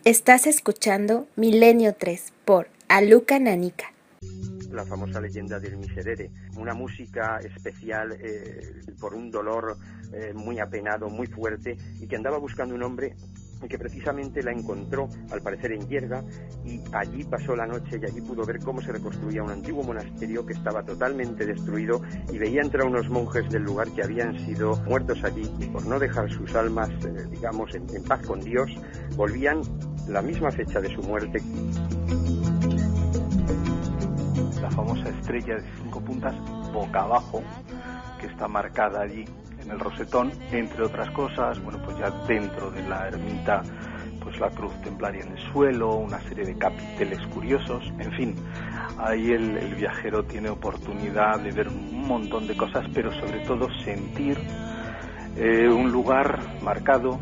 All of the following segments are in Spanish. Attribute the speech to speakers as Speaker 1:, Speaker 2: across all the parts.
Speaker 1: Estás escuchando Milenio 3 por Aluca Nanica.
Speaker 2: La famosa leyenda del Miserere, una música especial por un dolor muy apenado, muy fuerte, y que andaba buscando un hombre y que precisamente la encontró, al parecer en Yerga, y allí pasó la noche y allí pudo ver cómo se reconstruía un antiguo monasterio que estaba totalmente destruido, y veía entrar unos monjes del lugar que habían sido muertos allí y por no dejar sus almas, digamos, en paz con Dios, volvían la misma fecha de su muerte.
Speaker 3: La famosa estrella de 5 puntas boca abajo, que está marcada allí en el rosetón, entre otras cosas, bueno, pues ya dentro de la ermita, pues la cruz templaria en el suelo, una serie de capiteles curiosos, en fin, ahí el viajero tiene oportunidad de ver un montón de cosas, pero sobre todo sentir un lugar marcado.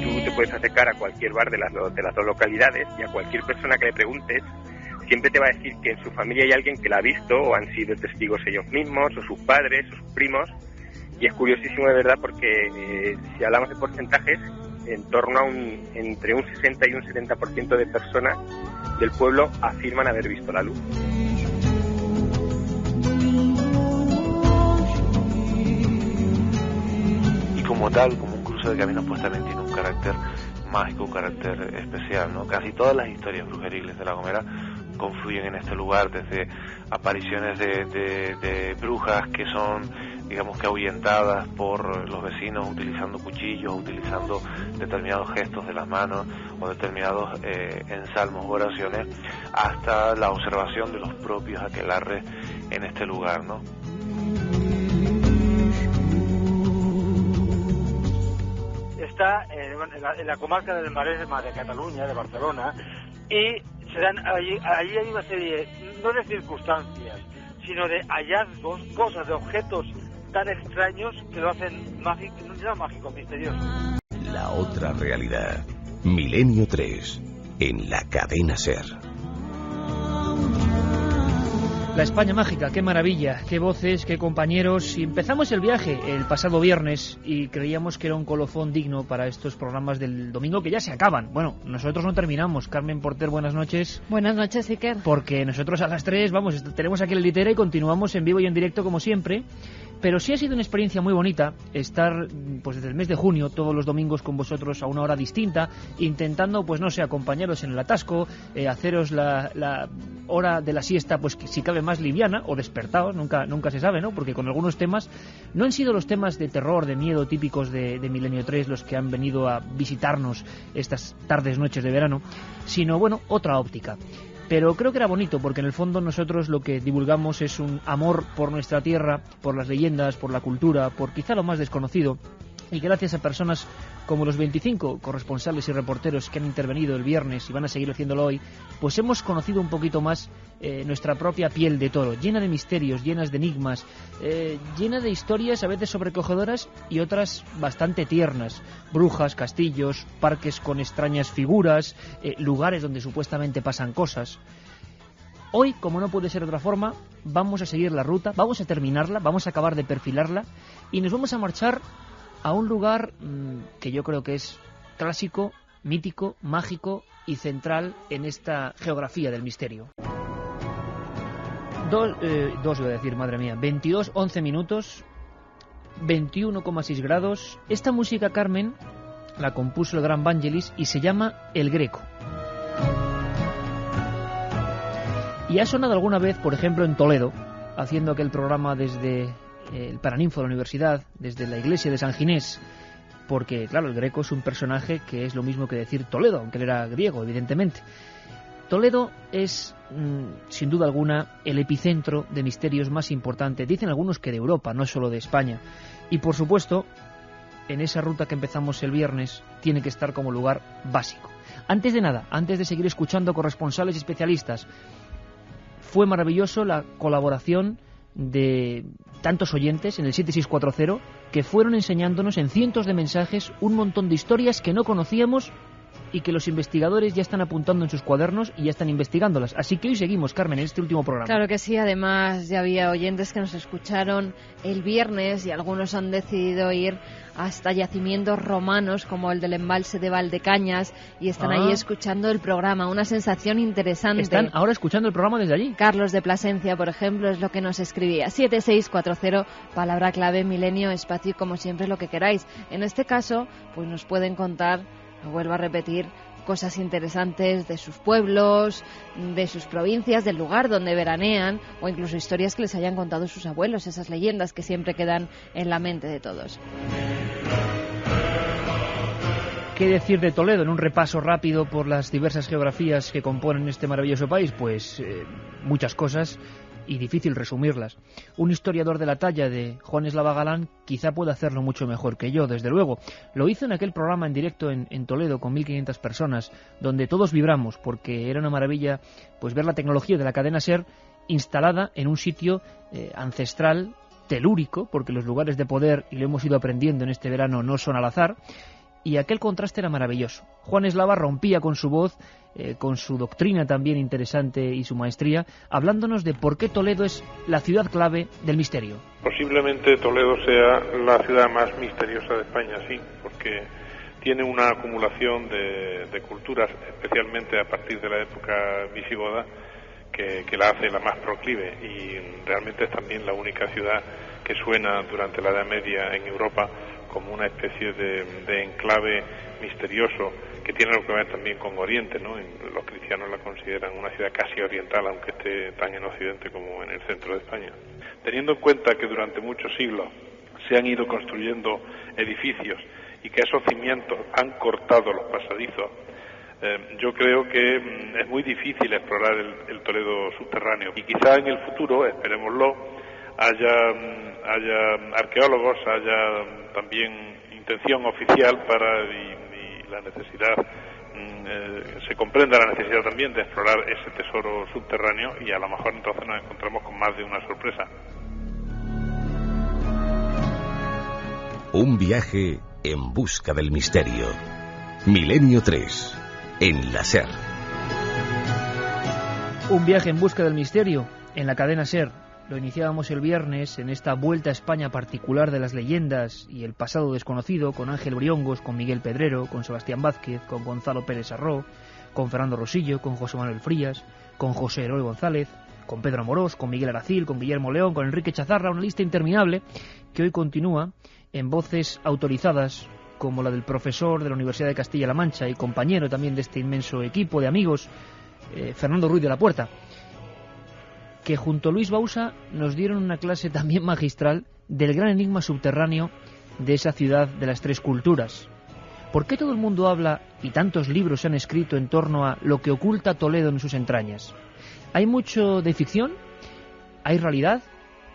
Speaker 2: Tú te puedes acercar a cualquier bar de las dos localidades y a cualquier persona que le preguntes siempre te va a decir que en su familia hay alguien que la ha visto o han sido testigos ellos mismos o sus padres o sus primos, y es curiosísimo de verdad porque si hablamos de porcentajes, en torno a entre un 60 y un 70% de personas del pueblo afirman haber visto la luz.
Speaker 4: Y como tal, como un cruce de caminos, pues también tiene un carácter mágico, un carácter especial, ¿no? Casi todas las historias brujeriles de La Gomera confluyen en este lugar, desde apariciones de brujas que son, digamos, que ahuyentadas por los vecinos utilizando cuchillos, utilizando determinados gestos de las manos o determinados ensalmos o oraciones, hasta la observación de los propios aquelarres en este lugar, ¿no?
Speaker 5: Está en la comarca del Maresme de Cataluña, de Barcelona, y allí hay una serie, no de circunstancias, sino de hallazgos, cosas, de objetos tan extraños que lo hacen mágico, no mágico, misterioso.
Speaker 6: La otra realidad. Milenio 3, en la cadena SER.
Speaker 7: La España mágica, qué maravilla, qué voces, qué compañeros. Y empezamos el viaje el pasado viernes y creíamos que era un colofón digno para estos programas del domingo que ya se acaban. Bueno, nosotros no terminamos. Carmen Porter, buenas noches.
Speaker 8: Buenas noches, Iker.
Speaker 7: Porque nosotros a las 3, vamos, tenemos aquí la litera y continuamos en vivo y en directo como siempre. Pero sí ha sido una experiencia muy bonita estar, pues desde el mes de junio, todos los domingos con vosotros a una hora distinta, intentando, pues no sé, acompañaros en el atasco, haceros la hora de la siesta, pues si cabe más liviana, o despertados, nunca se sabe, ¿no? Porque con algunos temas, no han sido los temas de terror, de miedo típicos de Milenio 3 los que han venido a visitarnos estas tardes, noches de verano, sino, bueno, otra óptica. Pero creo que era bonito, porque en el fondo nosotros lo que divulgamos es un amor por nuestra tierra, por las leyendas, por la cultura, por quizá lo más desconocido, y gracias a personas como los 25 corresponsales y reporteros que han intervenido el viernes y van a seguir haciéndolo hoy, pues hemos conocido un poquito más nuestra propia piel de toro, llena de misterios, llenas de enigmas, llena de historias a veces sobrecogedoras y otras bastante tiernas. Brujas, castillos, parques con extrañas figuras, lugares donde supuestamente pasan cosas. Hoy, como no puede ser de otra forma, vamos a seguir la ruta, vamos a terminarla, vamos a acabar de perfilarla y nos vamos a marchar a un lugar que yo creo que es clásico, mítico, mágico y central en esta geografía del misterio. Voy a decir, madre mía, 22, 11 minutos, 21,6 grados. Esta música, Carmen, la compuso el gran Vangelis y se llama El Greco. Y ha sonado alguna vez, por ejemplo, en Toledo, haciendo aquel programa desde el Paraninfo de la universidad, desde la iglesia de San Ginés, porque, claro, el Greco es un personaje que es lo mismo que decir Toledo, aunque él era griego, evidentemente. Toledo es, sin duda alguna, el epicentro de misterios más importante, dicen algunos que de Europa, no solo de España. Y, por supuesto, en esa ruta que empezamos el viernes, tiene que estar como lugar básico. Antes de nada, antes de seguir escuchando corresponsales y especialistas, fue maravilloso la colaboración de tantos oyentes en el 7640 que fueron enseñándonos en cientos de mensajes un montón de historias que no conocíamos y que los investigadores ya están apuntando en sus cuadernos y ya están investigándolas. Así que hoy seguimos, Carmen, en este último programa.
Speaker 8: Claro que sí, además ya había oyentes que nos escucharon el viernes y algunos han decidido ir hasta yacimientos romanos como el del embalse de Valdecañas y están ahí escuchando el programa, una sensación interesante.
Speaker 7: ¿Están ahora escuchando el programa desde allí?
Speaker 8: Carlos de Plasencia, por ejemplo, es lo que nos escribía. 7640, palabra clave, milenio, espacio y como siempre lo que queráis. En este caso, pues nos pueden contar, lo vuelvo a repetir, cosas interesantes de sus pueblos, de sus provincias, del lugar donde veranean o incluso historias que les hayan contado sus abuelos, esas leyendas que siempre quedan en la mente de todos.
Speaker 7: ¿Qué decir de Toledo en un repaso rápido por las diversas geografías que componen este maravilloso país? Pues muchas cosas y difícil resumirlas. Un historiador de la talla de Juan Eslava Galán quizá pueda hacerlo mucho mejor que yo, desde luego. Lo hizo en aquel programa en directo en Toledo con 1.500 personas, donde todos vibramos, porque era una maravilla pues ver la tecnología de la cadena SER instalada en un sitio ancestral, telúrico, porque los lugares de poder, y lo hemos ido aprendiendo en este verano, no son al azar, y aquel contraste era maravilloso. Juan Eslava rompía con su voz, con su doctrina también interesante y su maestría, hablándonos de por qué Toledo es la ciudad clave del misterio.
Speaker 9: Posiblemente Toledo sea la ciudad más misteriosa de España, sí, porque tiene una acumulación de culturas, especialmente a partir de la época visigoda, que la hace la más proclive, y realmente es también la única ciudad que suena durante la Edad Media en Europa como una especie de enclave misterioso que tiene algo que ver también con Oriente, ¿no? Los cristianos la consideran una ciudad casi oriental, aunque esté tan en Occidente como en el centro de España. Teniendo en cuenta que durante muchos siglos se han ido construyendo edificios y que esos cimientos han cortado los pasadizos, yo creo que es muy difícil explorar el Toledo subterráneo, y quizá en el futuro, esperémoslo, haya arqueólogos, haya también intención oficial y la necesidad, se comprenda la necesidad también de explorar ese tesoro subterráneo, y a lo mejor entonces nos encontramos con más de una sorpresa.
Speaker 6: Un viaje en busca del misterio. Milenio 3, en la SER.
Speaker 7: Un viaje en busca del misterio en la cadena SER. Lo iniciábamos el viernes en esta vuelta a España particular de las leyendas y el pasado desconocido, con Ángel Briongos, con Miguel Pedrero, con Sebastián Vázquez, con Gonzalo Pérez Arró, con Fernando Rosillo, con José Manuel Frías, con José Eloy González, con Pedro Amorós, con Miguel Aracil, con Guillermo León, con Enrique Chazarra, una lista interminable que hoy continúa en voces autorizadas como la del profesor de la Universidad de Castilla-La Mancha y compañero también de este inmenso equipo de amigos, Fernando Ruiz de la Puerta, que junto a Luis Bausa nos dieron una clase también magistral del gran enigma subterráneo de esa ciudad de las tres culturas. ¿Por qué todo el mundo habla y tantos libros se han escrito en torno a lo que oculta Toledo en sus entrañas? ¿Hay mucho de ficción? ¿Hay realidad?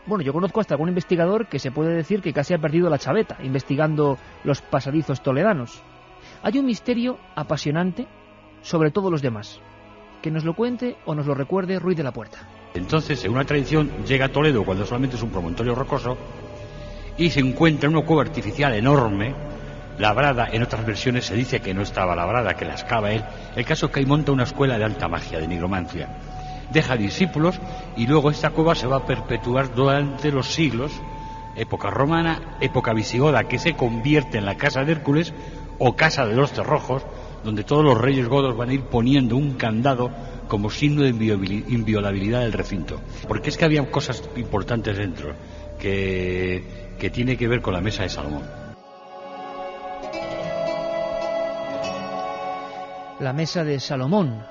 Speaker 7: Bueno, yo conozco hasta algún investigador que se puede decir que casi ha perdido la chaveta investigando los pasadizos toledanos. Hay un misterio apasionante sobre todos los demás. Que nos lo cuente o nos lo recuerde Ruiz de la Puerta.
Speaker 10: Entonces, según la tradición, llega a Toledo cuando solamente es un promontorio rocoso y se encuentra una cueva artificial enorme, labrada. En otras versiones se dice que no estaba labrada, que la excava él. El caso es que ahí monta una escuela de alta magia, de nigromancia. Deja discípulos y luego esta cueva se va a perpetuar durante los siglos, época romana, época visigoda, que se convierte en la Casa de Hércules o Casa de los Cerrojos, donde todos los reyes godos van a ir poniendo un candado como signo de inviolabilidad del recinto. Porque es que había cosas importantes dentro, que tiene que ver con la mesa de Salomón.
Speaker 7: La mesa de Salomón.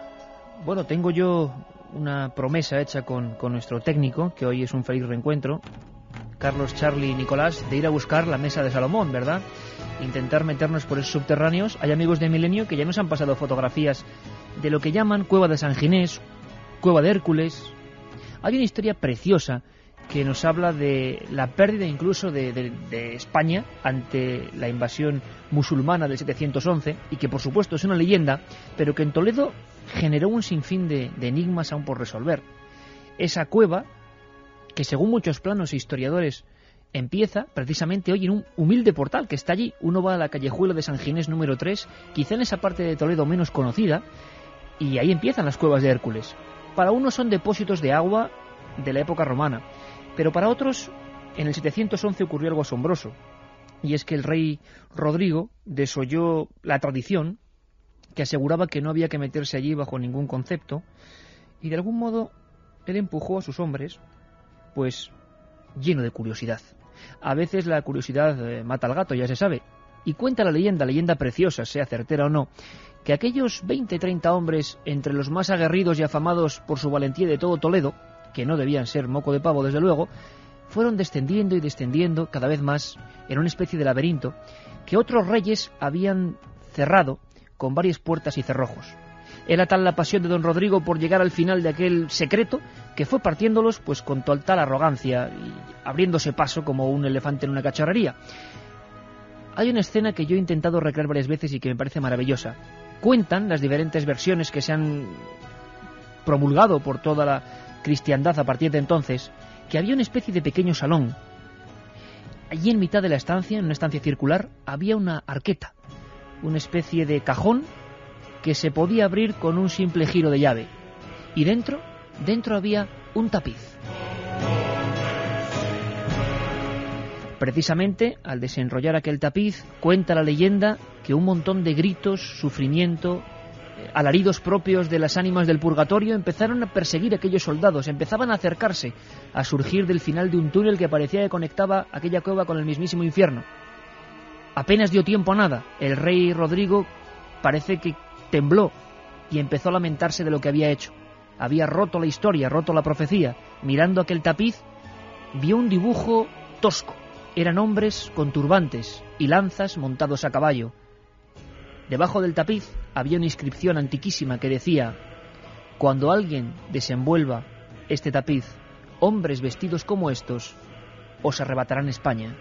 Speaker 7: Bueno, tengo yo una promesa hecha con nuestro técnico, que hoy es un feliz reencuentro, Carlos, Charlie y Nicolás, de ir a buscar la mesa de Salomón, ¿verdad? Intentar meternos por esos subterráneos. Hay amigos de Milenio que ya nos han pasado fotografías de lo que llaman Cueva de San Ginés, Cueva de Hércules. Hay una historia preciosa que nos habla de la pérdida incluso de España ante la invasión musulmana del 711, y que por supuesto es una leyenda, pero que en Toledo generó un sinfín de enigmas aún por resolver. Esa cueva, que según muchos planos e historiadores empieza precisamente hoy en un humilde portal que está allí. Uno va a la callejuela de San Ginés número 3, quizá en esa parte de Toledo menos conocida, y ahí empiezan las cuevas de Hércules. Para unos son depósitos de agua de la época romana, pero para otros en el 711 ocurrió algo asombroso, y es que el rey Rodrigo desoyó la tradición que aseguraba que no había que meterse allí bajo ningún concepto, y de algún modo él empujó a sus hombres, pues lleno de curiosidad. A veces la curiosidad mata al gato, ya se sabe, y cuenta la leyenda preciosa, sea certera o no, que aquellos 20-30 hombres, entre los más aguerridos y afamados por su valentía de todo Toledo, que no debían ser moco de pavo desde luego, fueron descendiendo y descendiendo cada vez más en una especie de laberinto que otros reyes habían cerrado con varias puertas y cerrojos. Era tal la pasión de don Rodrigo por llegar al final de aquel secreto que fue partiéndolos pues con total arrogancia y abriéndose paso como un elefante en una cacharrería. Hay una escena que yo he intentado recrear varias veces y que me parece maravillosa. Cuentan las diferentes versiones que se han promulgado por toda la cristiandad a partir de entonces, que había una especie de pequeño salón. Allí en mitad de la estancia, en una estancia circular, había una arqueta, una especie de cajón que se podía abrir con un simple giro de llave. Y dentro había un tapiz. Precisamente, al desenrollar aquel tapiz, cuenta la leyenda que un montón de gritos, sufrimiento, alaridos propios de las ánimas del purgatorio empezaron a perseguir a aquellos soldados, empezaban a acercarse, a surgir del final de un túnel que parecía que conectaba aquella cueva con el mismísimo infierno. Apenas dio tiempo a nada, el rey Rodrigo parece que tembló y empezó a lamentarse de lo que había hecho. Había roto la historia, roto la profecía. Mirando aquel tapiz, vio un dibujo tosco. Eran hombres con turbantes y lanzas montados a caballo. Debajo del tapiz había una inscripción antiquísima que decía: cuando alguien desenvuelva este tapiz, hombres vestidos como estos os arrebatarán España.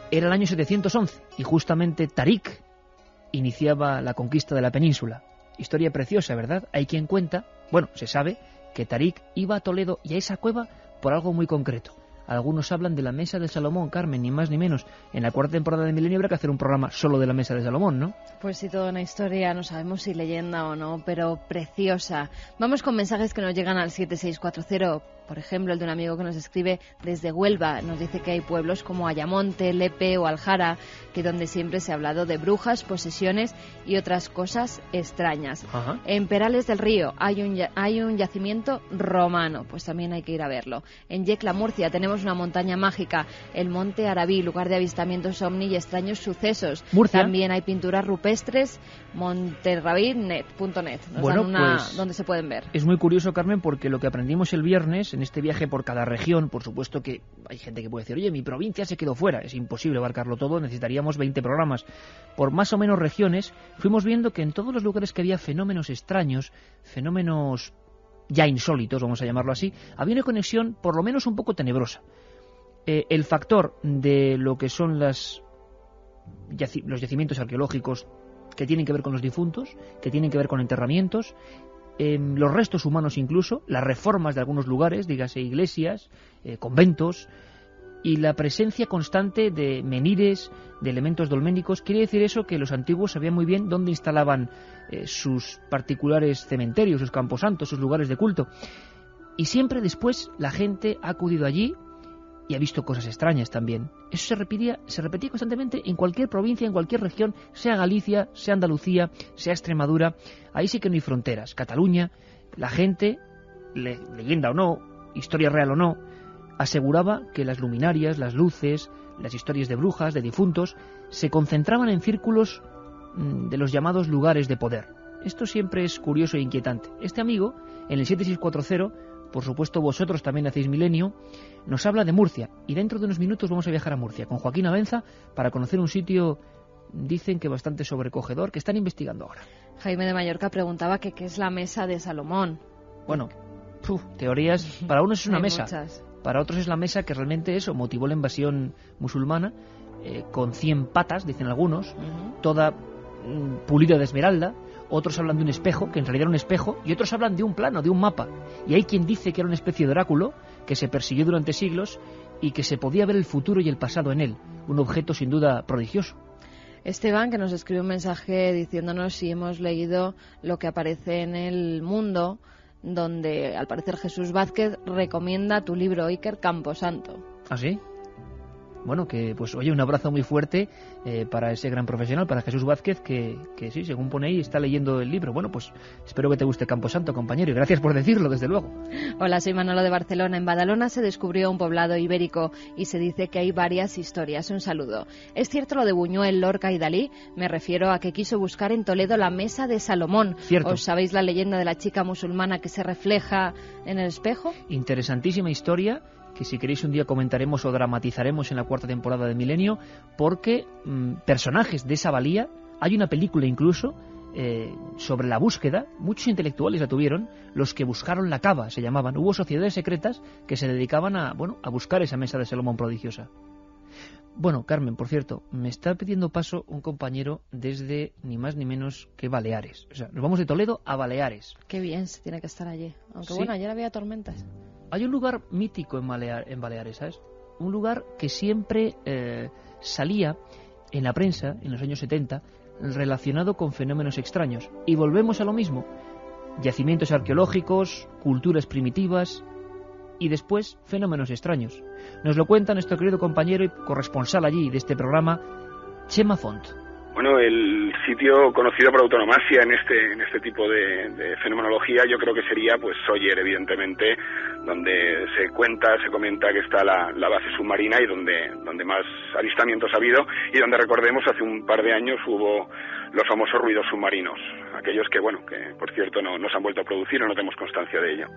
Speaker 7: Era el año 711 y justamente Tarik iniciaba la conquista de la península. Historia preciosa, ¿verdad? Hay quien cuenta, bueno, se sabe que Tarik iba a Toledo y a esa cueva por algo muy concreto. Algunos hablan de la Mesa de Salomón, Carmen, ni más ni menos. En la cuarta temporada de Milenio habrá que hacer un programa solo de la Mesa de Salomón, ¿no?
Speaker 8: Pues sí, toda una historia, no sabemos si leyenda o no, pero preciosa. Vamos con mensajes que nos llegan al 7640. Por ejemplo, el de un amigo que nos escribe desde Huelva. Nos dice que hay pueblos como Ayamonte, Lepe o Aljara, que donde siempre se ha hablado de brujas, posesiones y otras cosas extrañas. Ajá. En Perales del Río hay un yacimiento romano, pues también hay que ir a verlo. En Yecla, Murcia, tenemos una montaña mágica, el Monte Arabí, lugar de avistamientos ovni y extraños sucesos.
Speaker 7: Murcia.
Speaker 8: También hay pinturas rupestres, monterrabí.net.
Speaker 7: Bueno,
Speaker 8: pues, donde se pueden ver.
Speaker 7: Es muy curioso, Carmen, porque lo que aprendimos el viernes en este viaje por cada región, por supuesto que hay gente que puede decir, oye, mi provincia se quedó fuera, es imposible abarcarlo todo, necesitaríamos 20 programas. Por más o menos regiones, fuimos viendo que en todos los lugares que había fenómenos extraños, fenómenos ya insólitos, vamos a llamarlo así, había una conexión por lo menos un poco tenebrosa. El factor de lo que son los yacimientos arqueológicos que tienen que ver con los difuntos, que tienen que ver con enterramientos, los restos humanos incluso, las reformas de algunos lugares, dígase iglesias, conventos, y la presencia constante de menires, de elementos dolménicos. Quiere decir eso que los antiguos sabían muy bien dónde instalaban sus particulares cementerios, sus camposantos, sus lugares de culto. Y siempre después la gente ha acudido allí y ha visto cosas extrañas también. Eso se repetía constantemente en cualquier provincia, en cualquier región, sea Galicia, sea Andalucía, sea Extremadura. Ahí sí que no hay fronteras. Cataluña, la gente, leyenda o no, historia real o no, aseguraba que las luminarias, las luces, las historias de brujas, de difuntos, se concentraban en círculos de los llamados lugares de poder. Esto siempre es curioso e inquietante. Este amigo, en el 7640, por supuesto vosotros también hacéis Milenio, nos habla de Murcia, y dentro de unos minutos vamos a viajar a Murcia con Joaquín Abenza para conocer un sitio, dicen que bastante sobrecogedor, que están investigando ahora.
Speaker 8: Jaime de Mallorca preguntaba que qué es la Mesa de Salomón.
Speaker 7: Bueno, teorías, para unos es una mesa,
Speaker 8: muchas.
Speaker 7: Para otros es la mesa que realmente eso motivó la invasión musulmana, con 100 patas, dicen algunos, toda pulida de esmeralda. otros hablan de un espejo, que en realidad era un espejo, y otros hablan de un plano, de un mapa. Y hay quien dice que era una especie de oráculo que se persiguió durante siglos y que se podía ver el futuro y el pasado en él, un objeto sin duda prodigioso.
Speaker 8: Esteban, que nos escribe un mensaje diciéndonos si hemos leído lo que aparece en El Mundo, donde al parecer Jesús Vázquez recomienda tu libro, Iker Camposanto.
Speaker 7: ¿Ah, sí? Bueno, que pues oye, un abrazo muy fuerte para ese gran profesional, para Jesús Vázquez, que sí, según pone ahí, está leyendo el libro. Bueno, pues espero que te guste Camposanto, compañero, y gracias por decirlo, desde luego.
Speaker 8: Hola, soy Manolo de Barcelona. En Badalona se descubrió un poblado ibérico y se dice que hay varias historias. Un saludo. ¿Es cierto lo de Buñuel, Lorca y Dalí? Me refiero a que quiso buscar en Toledo la mesa de Salomón.
Speaker 7: Cierto.
Speaker 8: ¿Os sabéis la leyenda de la chica musulmana que se refleja en el espejo?
Speaker 7: Interesantísima historia, que si queréis un día comentaremos o dramatizaremos en la 4ª temporada de Milenio, porque personajes de esa valía, hay una película incluso sobre la búsqueda, muchos intelectuales la tuvieron, los que buscaron la cava, se llamaban, hubo sociedades secretas que se dedicaban a buscar esa mesa de Salomón prodigiosa. Bueno, Carmen, por cierto, me está pidiendo paso un compañero desde ni más ni menos que Baleares. O sea, nos vamos de Toledo a Baleares.
Speaker 8: Qué bien se tiene que estar allí. Aunque
Speaker 7: sí.
Speaker 8: Bueno, ayer había tormentas.
Speaker 7: Hay un lugar mítico en Baleares, ¿sabes? Un lugar que siempre salía en la prensa, en los años 70, relacionado con fenómenos extraños. Y volvemos a lo mismo. Yacimientos arqueológicos, culturas primitivas y después fenómenos extraños. Nos lo cuenta nuestro querido compañero y corresponsal allí de este programa, Chema Font.
Speaker 11: Bueno, el sitio conocido por autonomasia en este tipo de fenomenología yo creo que sería pues Sóller, evidentemente, donde se comenta que está la base submarina y donde más avistamientos ha habido, y donde, recordemos, hace un par de años hubo los famosos ruidos submarinos, aquellos que por cierto no se han vuelto a producir o no tenemos constancia de ello.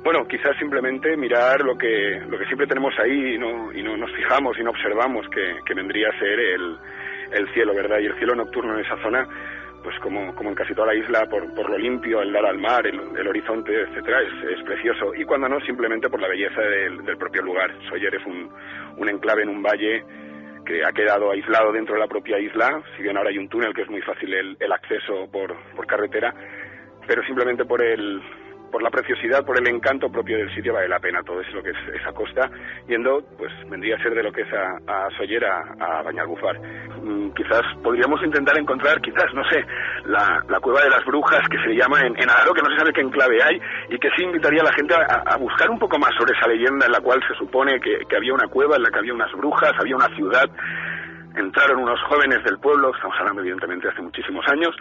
Speaker 11: Bueno, quizás simplemente mirar lo que siempre tenemos ahí y no nos fijamos y no observamos, que vendría a ser el cielo, ¿verdad? Y el cielo nocturno en esa zona, pues como en casi toda la isla, por lo limpio, el dar al mar, el horizonte, etcétera, es precioso. Y cuando no, simplemente por la belleza del propio lugar. Sóller es un enclave en un valle que ha quedado aislado dentro de la propia isla, si bien ahora hay un túnel que es muy fácil el acceso por carretera, pero simplemente por la preciosidad, por el encanto propio del sitio, vale la pena todo eso, lo que es esa costa, yendo, pues vendría a ser de lo que es a Sóller a Bañalbufar. Quizás podríamos intentar encontrar, no sé, la cueva de las brujas, que se llama en Araro, que no se sabe qué enclave hay, y que sí invitaría a la gente a buscar un poco más sobre esa leyenda en la cual se supone que había una cueva, en la que había unas brujas, había una ciudad. Entraron unos jóvenes del pueblo, estamos hablando evidentemente hace muchísimos años,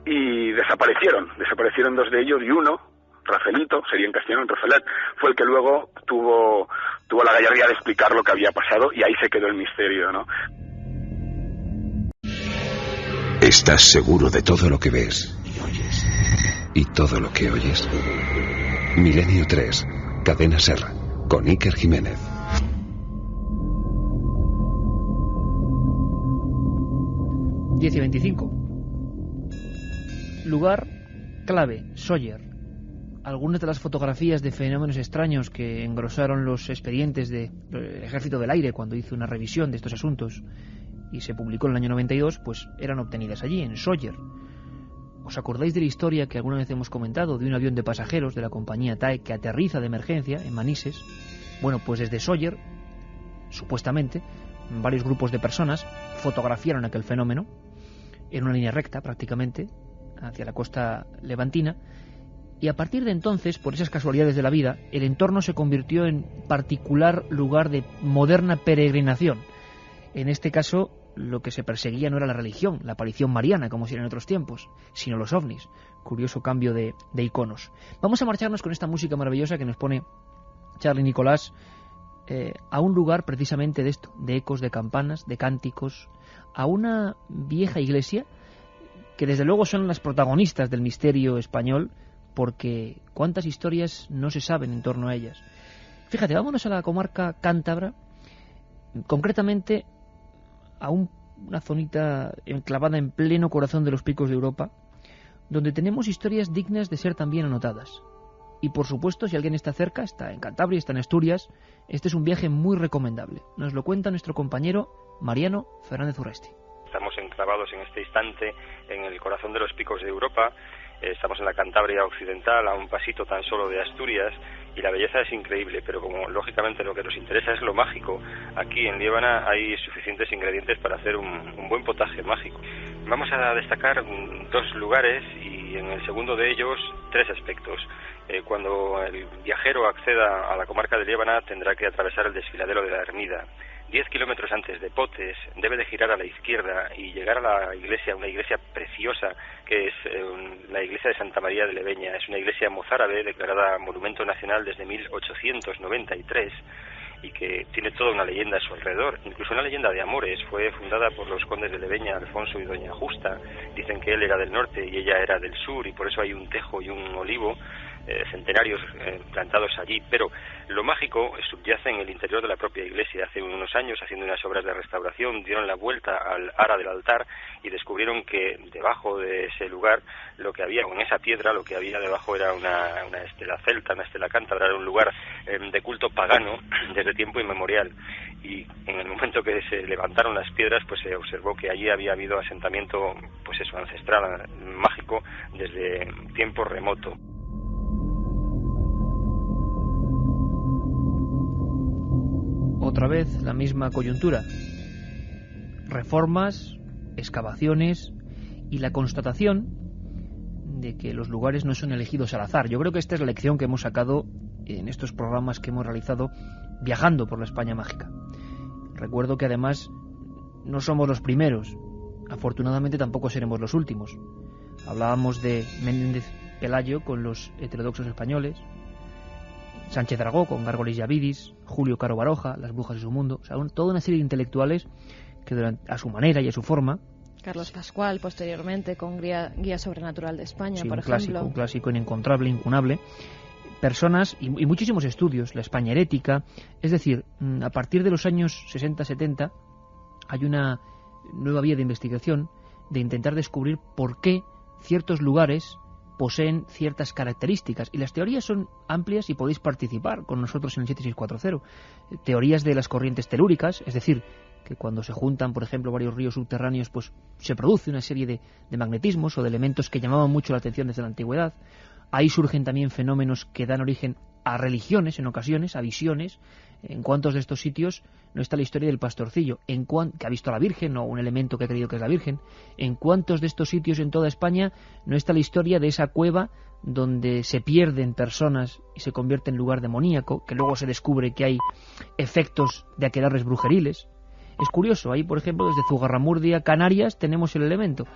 Speaker 11: y desaparecieron dos de ellos, y uno, Rafaelito, sería en castellano, Rafaelet, fue el que luego tuvo la gallardía de explicar lo que había pasado, y ahí se quedó el misterio, ¿no?
Speaker 6: ¿Estás seguro de todo lo que ves y todo lo que oyes? Milenio 3, Cadena SER, con Iker Jiménez.
Speaker 7: – 10:25. Lugar clave, Sóller. Algunas de las fotografías de fenómenos extraños que engrosaron los expedientes del Ejército del Aire cuando hizo una revisión de estos asuntos y se publicó en el año 92, pues eran obtenidas allí, en Sóller. ¿Os acordáis de la historia que alguna vez hemos comentado de un avión de pasajeros de la compañía TAE que aterriza de emergencia en Manises? Bueno, pues desde Sóller, supuestamente, varios grupos de personas fotografiaron aquel fenómeno en una línea recta prácticamente hacia la costa levantina. Y a partir de entonces, por esas casualidades de la vida, el entorno se convirtió en particular lugar de moderna peregrinación. En este caso, lo que se perseguía no era la religión, la aparición mariana, como si era en otros tiempos, sino los ovnis. Curioso cambio de iconos. Vamos a marcharnos con esta música maravillosa que nos pone Charly Nicolás a un lugar precisamente de esto, de ecos, de campanas, de cánticos, a una vieja iglesia que desde luego son las protagonistas del misterio español, porque cuántas historias no se saben en torno a ellas. Fíjate, vámonos a la comarca cántabra, concretamente a una zonita enclavada en pleno corazón de los picos de Europa, donde tenemos historias dignas de ser también anotadas. Y por supuesto, si alguien está cerca, está en Cantabria, está en Asturias, este es un viaje muy recomendable. Nos lo cuenta nuestro compañero Mariano Fernández Urresti.
Speaker 12: Estamos en enclavados en este instante en el corazón de los picos de Europa. Estamos en la Cantabria occidental, a un pasito tan solo de Asturias, y la belleza es increíble, pero como lógicamente lo que nos interesa es lo mágico, aquí en Liébana hay suficientes ingredientes para hacer un buen potaje mágico. Vamos a destacar 2 lugares y en el segundo de ellos 3 aspectos. Cuando el viajero acceda a la comarca de Liébana tendrá que atravesar el desfiladero de la Ermida. 10 kilómetros antes de Potes debe de girar a la izquierda y llegar a la iglesia, una iglesia preciosa que es la iglesia de Santa María de Leveña. Es una iglesia mozárabe declarada Monumento Nacional desde 1893 y que tiene toda una leyenda a su alrededor, incluso una leyenda de amores. Fue fundada por los condes de Leveña, Alfonso y doña Justa. Dicen que él era del norte y ella era del sur, y por eso hay un tejo y un olivo centenarios plantados allí, pero lo mágico subyace en el interior de la propia iglesia. Hace unos años, haciendo unas obras de restauración, dieron la vuelta al ara del altar y descubrieron que debajo de ese lugar, lo que había, con esa piedra, lo que había debajo era una estela celta, una estela cántabra, era un lugar de culto pagano desde tiempo inmemorial. Y en el momento que se levantaron las piedras, pues se observó que allí había habido asentamiento, pues eso, ancestral, mágico, desde tiempo remoto.
Speaker 7: Otra vez la misma coyuntura. Reformas, excavaciones y la constatación de que los lugares no son elegidos al azar. Yo creo que esta es la lección que hemos sacado en estos programas que hemos realizado viajando por la España mágica. Recuerdo que además no somos los primeros, afortunadamente tampoco seremos los últimos. Hablábamos de Méndez Pelayo con los heterodoxos españoles, Sánchez Dragó con Gárgoles y Avidis, Julio Caro Baroja, Las brujas de su mundo, o sea, toda una serie de intelectuales que a su manera y a su forma.
Speaker 8: Carlos Pascual posteriormente con Guía Sobrenatural de España,
Speaker 7: sí,
Speaker 8: por ejemplo.
Speaker 7: Un clásico inencontrable, incunable. Personas y muchísimos estudios, la España herética, es decir, a partir de los años 60-70 hay una nueva vía de investigación de intentar descubrir por qué ciertos lugares poseen ciertas características, y las teorías son amplias y podéis participar con nosotros en el 7640. Teorías de las corrientes telúricas, es decir, que cuando se juntan, por ejemplo, varios ríos subterráneos, pues se produce una serie de magnetismos o de elementos que llamaban mucho la atención desde la antigüedad. Ahí surgen también fenómenos que dan origen a religiones en ocasiones, a visiones. En cuántos de estos sitios no está la historia del pastorcillo, que ha visto a la Virgen o un elemento que ha creído que es la Virgen. En cuántos de estos sitios en toda España no está la historia de esa cueva donde se pierden personas y se convierte en lugar demoníaco, que luego se descubre que hay efectos de aquelarres brujeriles. Es curioso, ahí por ejemplo desde Zugarramurdia, Canarias, tenemos el elemento.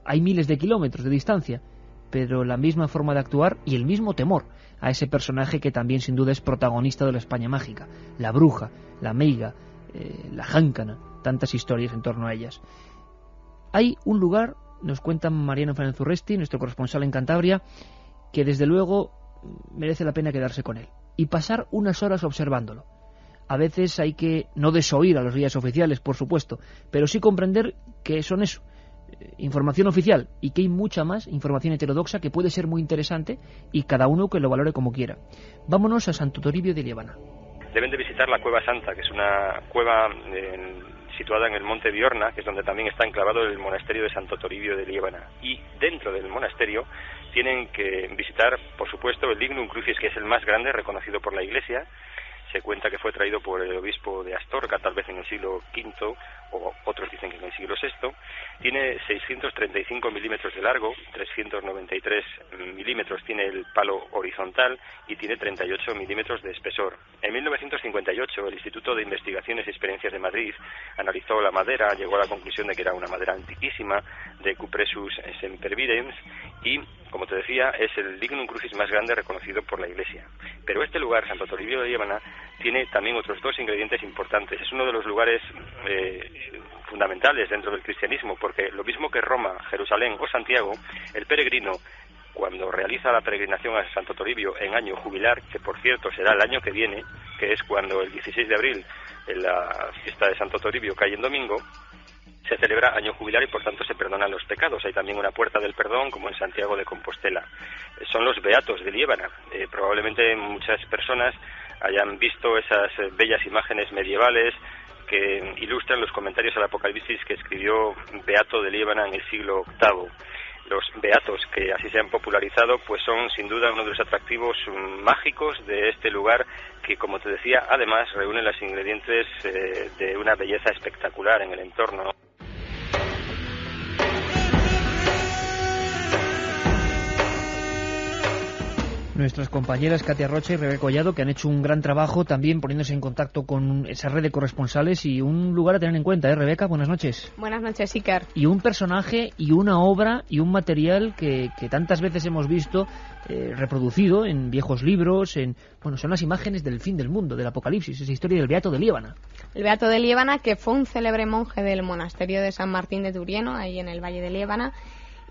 Speaker 7: Hay miles de kilómetros de distancia, pero la misma forma de actuar y el mismo temor a ese personaje que también sin duda es protagonista de la España mágica, la bruja, la meiga, la jáncana, tantas historias en torno a ellas. Hay un lugar, nos cuenta Mariano Fernández Urresti, nuestro corresponsal en Cantabria, que desde luego merece la pena quedarse con él y pasar unas horas observándolo. A veces hay que no desoír a los guías oficiales, por supuesto, pero sí comprender que son eso, información oficial, y que hay mucha más información heterodoxa que puede ser muy interesante, y cada uno que lo valore como quiera. Vámonos a Santo Toribio de Liébana.
Speaker 12: Deben de visitar la Cueva Santa, que es una cueva situada en el Monte Biorna, que es donde también está enclavado el monasterio de Santo Toribio de Liébana. Y dentro del monasterio tienen que visitar, por supuesto, el Lignum Crucis, que es el más grande, reconocido por la Iglesia. Se cuenta que fue traído por el obispo de Astorga, tal vez en el siglo V, o otros dicen que en el siglo VI. Tiene 635 milímetros de largo, 393 milímetros tiene el palo horizontal y tiene 38 milímetros de espesor. En 1958 el Instituto de Investigaciones y Experiencias de Madrid analizó la madera, llegó a la conclusión de que era una madera antiquísima, de Cupressus sempervirens, y, como te decía, es el Lignum Crucis más grande reconocido por la Iglesia. Pero este lugar, Santo Toribio de Liébana, tiene también otros 2 ingredientes importantes. Es uno de los lugares fundamentales dentro del cristianismo, porque lo mismo que Roma, Jerusalén o Santiago, el peregrino, cuando realiza la peregrinación a Santo Toribio en año jubilar, que por cierto será el año que viene, que es cuando el 16 de abril, en la fiesta de Santo Toribio cae en domingo, se celebra año jubilar y por tanto se perdonan los pecados. Hay también una puerta del perdón, como en Santiago de Compostela. Son los beatos de Liébana. Probablemente muchas personas hayan visto esas bellas imágenes medievales que ilustran ilustran los comentarios al Apocalipsis que escribió Beato de Liébana en el siglo VIII. Los beatos, que así se han popularizado, pues son sin duda uno de los atractivos mágicos de este lugar que, como te decía, además reúne los ingredientes de una belleza espectacular en el entorno.
Speaker 7: Nuestras compañeras Katia Rocha y Rebeca Collado, que han hecho un gran trabajo también poniéndose en contacto con esa red de corresponsales, y un lugar a tener en cuenta, Rebeca, buenas noches.
Speaker 13: Buenas noches, Iker.
Speaker 7: Y un personaje y una obra y un material que tantas veces hemos visto reproducido en viejos libros, son las imágenes del fin del mundo, del Apocalipsis, esa historia del Beato de Liébana.
Speaker 13: El Beato de Liébana, que fue un célebre monje del monasterio de San Martín de Turieno, ahí en el Valle de Liébana,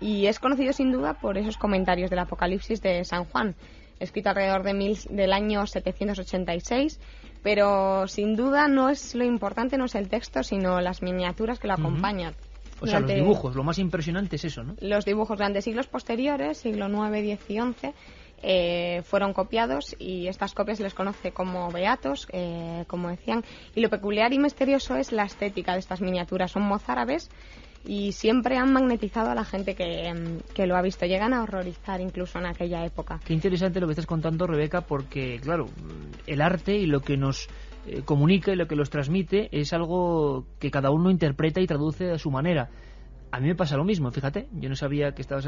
Speaker 13: y es conocido sin duda por esos comentarios del Apocalipsis de San Juan, escrito alrededor del año 786, pero sin duda no es lo importante, no es el texto, sino las miniaturas que lo acompañan.
Speaker 7: O sea, los dibujos, lo más impresionante es eso, ¿no?
Speaker 13: Los dibujos durante siglos posteriores, siglo IX, X y XI, fueron copiados, y estas copias se les conoce como beatos, como decían, y lo peculiar y misterioso es la estética de estas miniaturas. Son mozárabes y siempre han magnetizado a la gente que lo ha visto. Llegan a horrorizar incluso en aquella época.
Speaker 7: Qué interesante lo que estás contando, Rebeca, porque, claro, el arte y lo que nos comunica y lo que los transmite es algo que cada uno interpreta y traduce a su manera. A mí me pasa lo mismo, fíjate, yo no sabía que estabas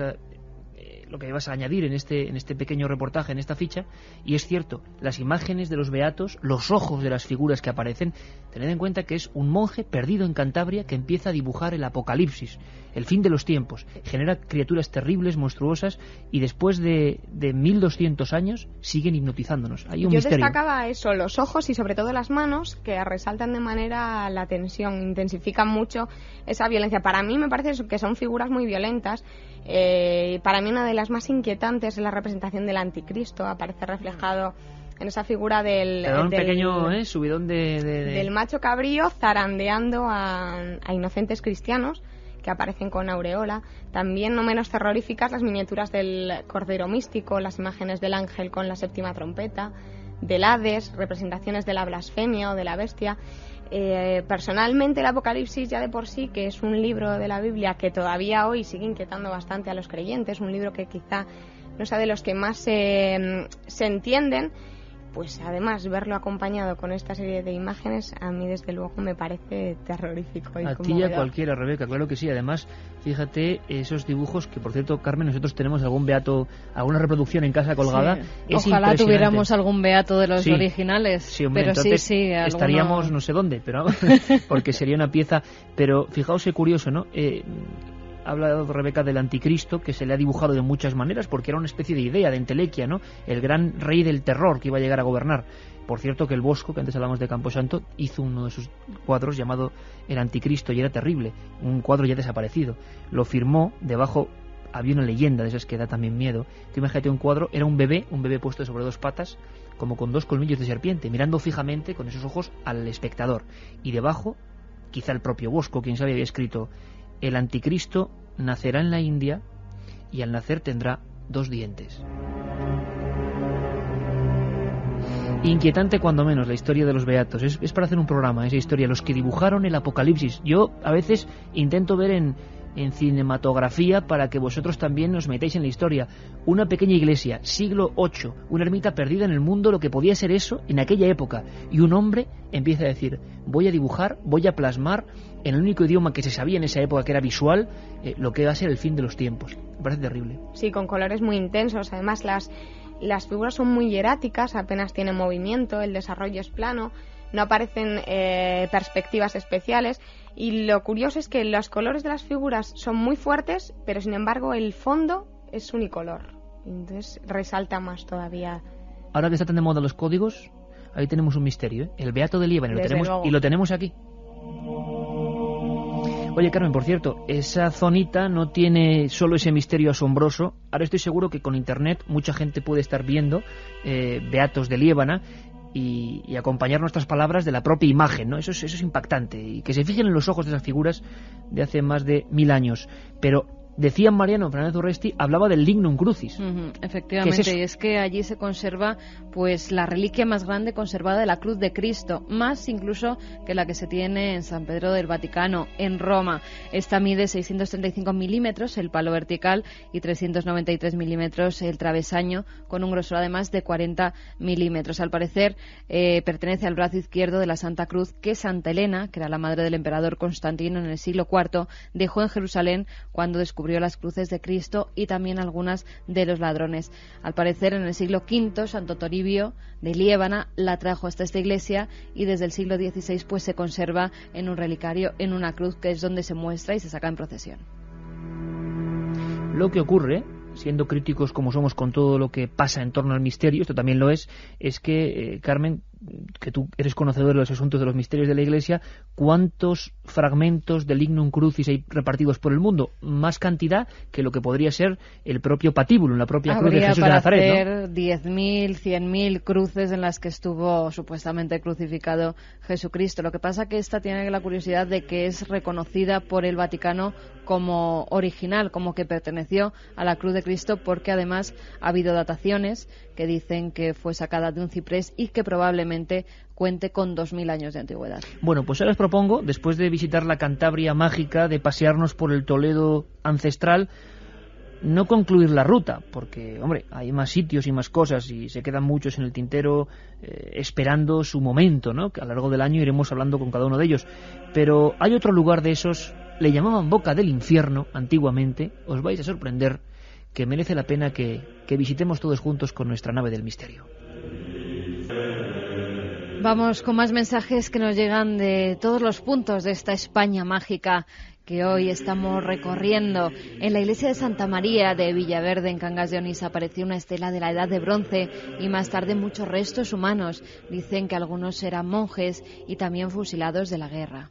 Speaker 7: lo que ibas a añadir en este pequeño reportaje, en esta ficha, y es cierto, las imágenes de los beatos, los ojos de las figuras que aparecen, tened en cuenta que es un monje perdido en Cantabria que empieza a dibujar el Apocalipsis, el fin de los tiempos, genera criaturas terribles, monstruosas, y después de 1200 años siguen hipnotizándonos. Hay un misterio.
Speaker 13: Yo destacaba eso, los ojos y sobre todo las manos, que resaltan de manera la tensión, intensifican mucho esa violencia. Para mí me parece que son figuras muy violentas. Para mí una de las más inquietantes es la representación del anticristo. Aparece reflejado en esa figura del
Speaker 7: pequeño subidón
Speaker 13: del macho cabrío zarandeando a inocentes cristianos que aparecen con aureola. También no menos terroríficas las miniaturas del Cordero Místico, las imágenes del ángel con la séptima trompeta, del Hades, representaciones de la blasfemia o de la bestia. Personalmente el Apocalipsis ya de por sí, que es un libro de la Biblia que todavía hoy sigue inquietando bastante a los creyentes, un libro que quizá no sea de los que más se entienden, pues además verlo acompañado con esta serie de imágenes a mí desde luego me parece terrorífico.
Speaker 7: A ti y a cualquiera, Rebeca, claro que sí. Además, fíjate esos dibujos que, por cierto, Carmen, nosotros tenemos algún beato, alguna reproducción en casa colgada.
Speaker 8: Sí. Ojalá tuviéramos algún beato de los originales.
Speaker 7: Sí, hombre,
Speaker 8: pero
Speaker 7: entonces
Speaker 8: sí,
Speaker 7: estaríamos no sé dónde, pero porque sería una pieza. Pero fijaos qué curioso, ¿no? Ha hablado Rebeca del anticristo, que se le ha dibujado de muchas maneras, porque era una especie de idea, de entelequia, ¿no? El gran rey del terror que iba a llegar a gobernar. Por cierto, que el Bosco, que antes hablamos de Camposanto, hizo uno de sus cuadros llamado El Anticristo, y era terrible, un cuadro ya desaparecido. Lo firmó, debajo había una leyenda de esas que da también miedo. Tú imagínate un cuadro, era un bebé puesto sobre dos patas, como con dos colmillos de serpiente, mirando fijamente con esos ojos al espectador. Y debajo, quizá el propio Bosco, quien sabe, había escrito: el anticristo nacerá en la India y al nacer tendrá 2 dientes. Inquietante cuando menos la historia de los beatos. Es para hacer un programa, esa historia, los que dibujaron el Apocalipsis. Yo a veces intento ver en cinematografía para que vosotros también os metáis en la historia. Una pequeña iglesia, siglo VIII, una ermita perdida en el mundo, lo que podía ser eso en aquella época. Y un hombre empieza a decir: voy a dibujar, voy a plasmar en el único idioma que se sabía en esa época, que era visual, lo que va a ser el fin de los tiempos. Me parece terrible.
Speaker 13: Sí, con colores muy intensos. Además las figuras son muy hieráticas, apenas tienen movimiento, el desarrollo es plano, no aparecen perspectivas especiales. Y lo curioso es que los colores de las figuras son muy fuertes, pero sin embargo el fondo es unicolor. Entonces resalta más todavía.
Speaker 7: Ahora que está tan de moda los códigos, ahí tenemos un misterio, ¿eh? El Beato de Liébana, lo tenemos aquí. Oye, Carmen, por cierto, esa zonita no tiene solo ese misterio asombroso. Ahora estoy seguro que con internet mucha gente puede estar viendo Beatos de Liébana y acompañar nuestras palabras de la propia imagen, ¿no? Eso es impactante. Y que se fijen en los ojos de esas figuras de hace más de 1000 años. Pero decía Mariano Fernández Urresti, hablaba del Lignum Crucis.
Speaker 8: Efectivamente,
Speaker 7: ¿Qué es eso?
Speaker 8: y es que allí se conserva pues la reliquia más grande conservada de la cruz de Cristo, más incluso que la que se tiene en San Pedro del Vaticano, en Roma. Esta mide 635 milímetros el palo vertical y 393 milímetros el travesaño, con un grosor además de 40 milímetros. Al parecer pertenece al brazo izquierdo de la Santa Cruz que Santa Elena, que era la madre del emperador Constantino en el siglo IV, dejó en Jerusalén cuando descubrió las cruces de Cristo y también algunas de los ladrones. Al parecer, en el siglo V, Santo Toribio de Liébana la trajo hasta esta iglesia y desde el siglo XVI pues se conserva en un relicario, en una cruz, que es donde se muestra y se saca en procesión.
Speaker 7: Lo que ocurre, siendo críticos como somos con todo lo que pasa en torno al misterio, esto también lo es que, Carmen, que tú eres conocedor de los asuntos de los misterios de la Iglesia, ¿cuántos fragmentos del Lignum Crucis hay repartidos por el mundo? Más cantidad que lo que podría ser el propio patíbulo, la propia cruz de Jesús de Nazaret, ¿no?
Speaker 8: Habría para hacer 10.000, 100.000 cruces en las que estuvo supuestamente crucificado Jesucristo. Lo que pasa que esta tiene la curiosidad de que es reconocida por el Vaticano como original, como que perteneció a la cruz de Cristo, porque además ha habido dataciones que dicen que fue sacada de un ciprés y que probablemente cuente con 2.000 años de antigüedad.
Speaker 7: Bueno, pues ahora os propongo, después de visitar la Cantabria mágica, de pasearnos por el Toledo ancestral, no concluir la ruta, porque, hombre, hay más sitios y más cosas y se quedan muchos en el tintero esperando su momento, ¿no? Que a lo largo del año iremos hablando con cada uno de ellos. Pero hay otro lugar de esos, le llamaban Boca del Infierno antiguamente, os vais a sorprender, que merece la pena que visitemos todos juntos con nuestra nave del misterio.
Speaker 8: Vamos con más mensajes que nos llegan de todos los puntos de esta España mágica que hoy estamos recorriendo. En la iglesia de Santa María de Villaverde, en Cangas de Onís, apareció una estela de la Edad de Bronce y más tarde muchos restos humanos. Dicen que algunos eran monjes y también fusilados de la guerra.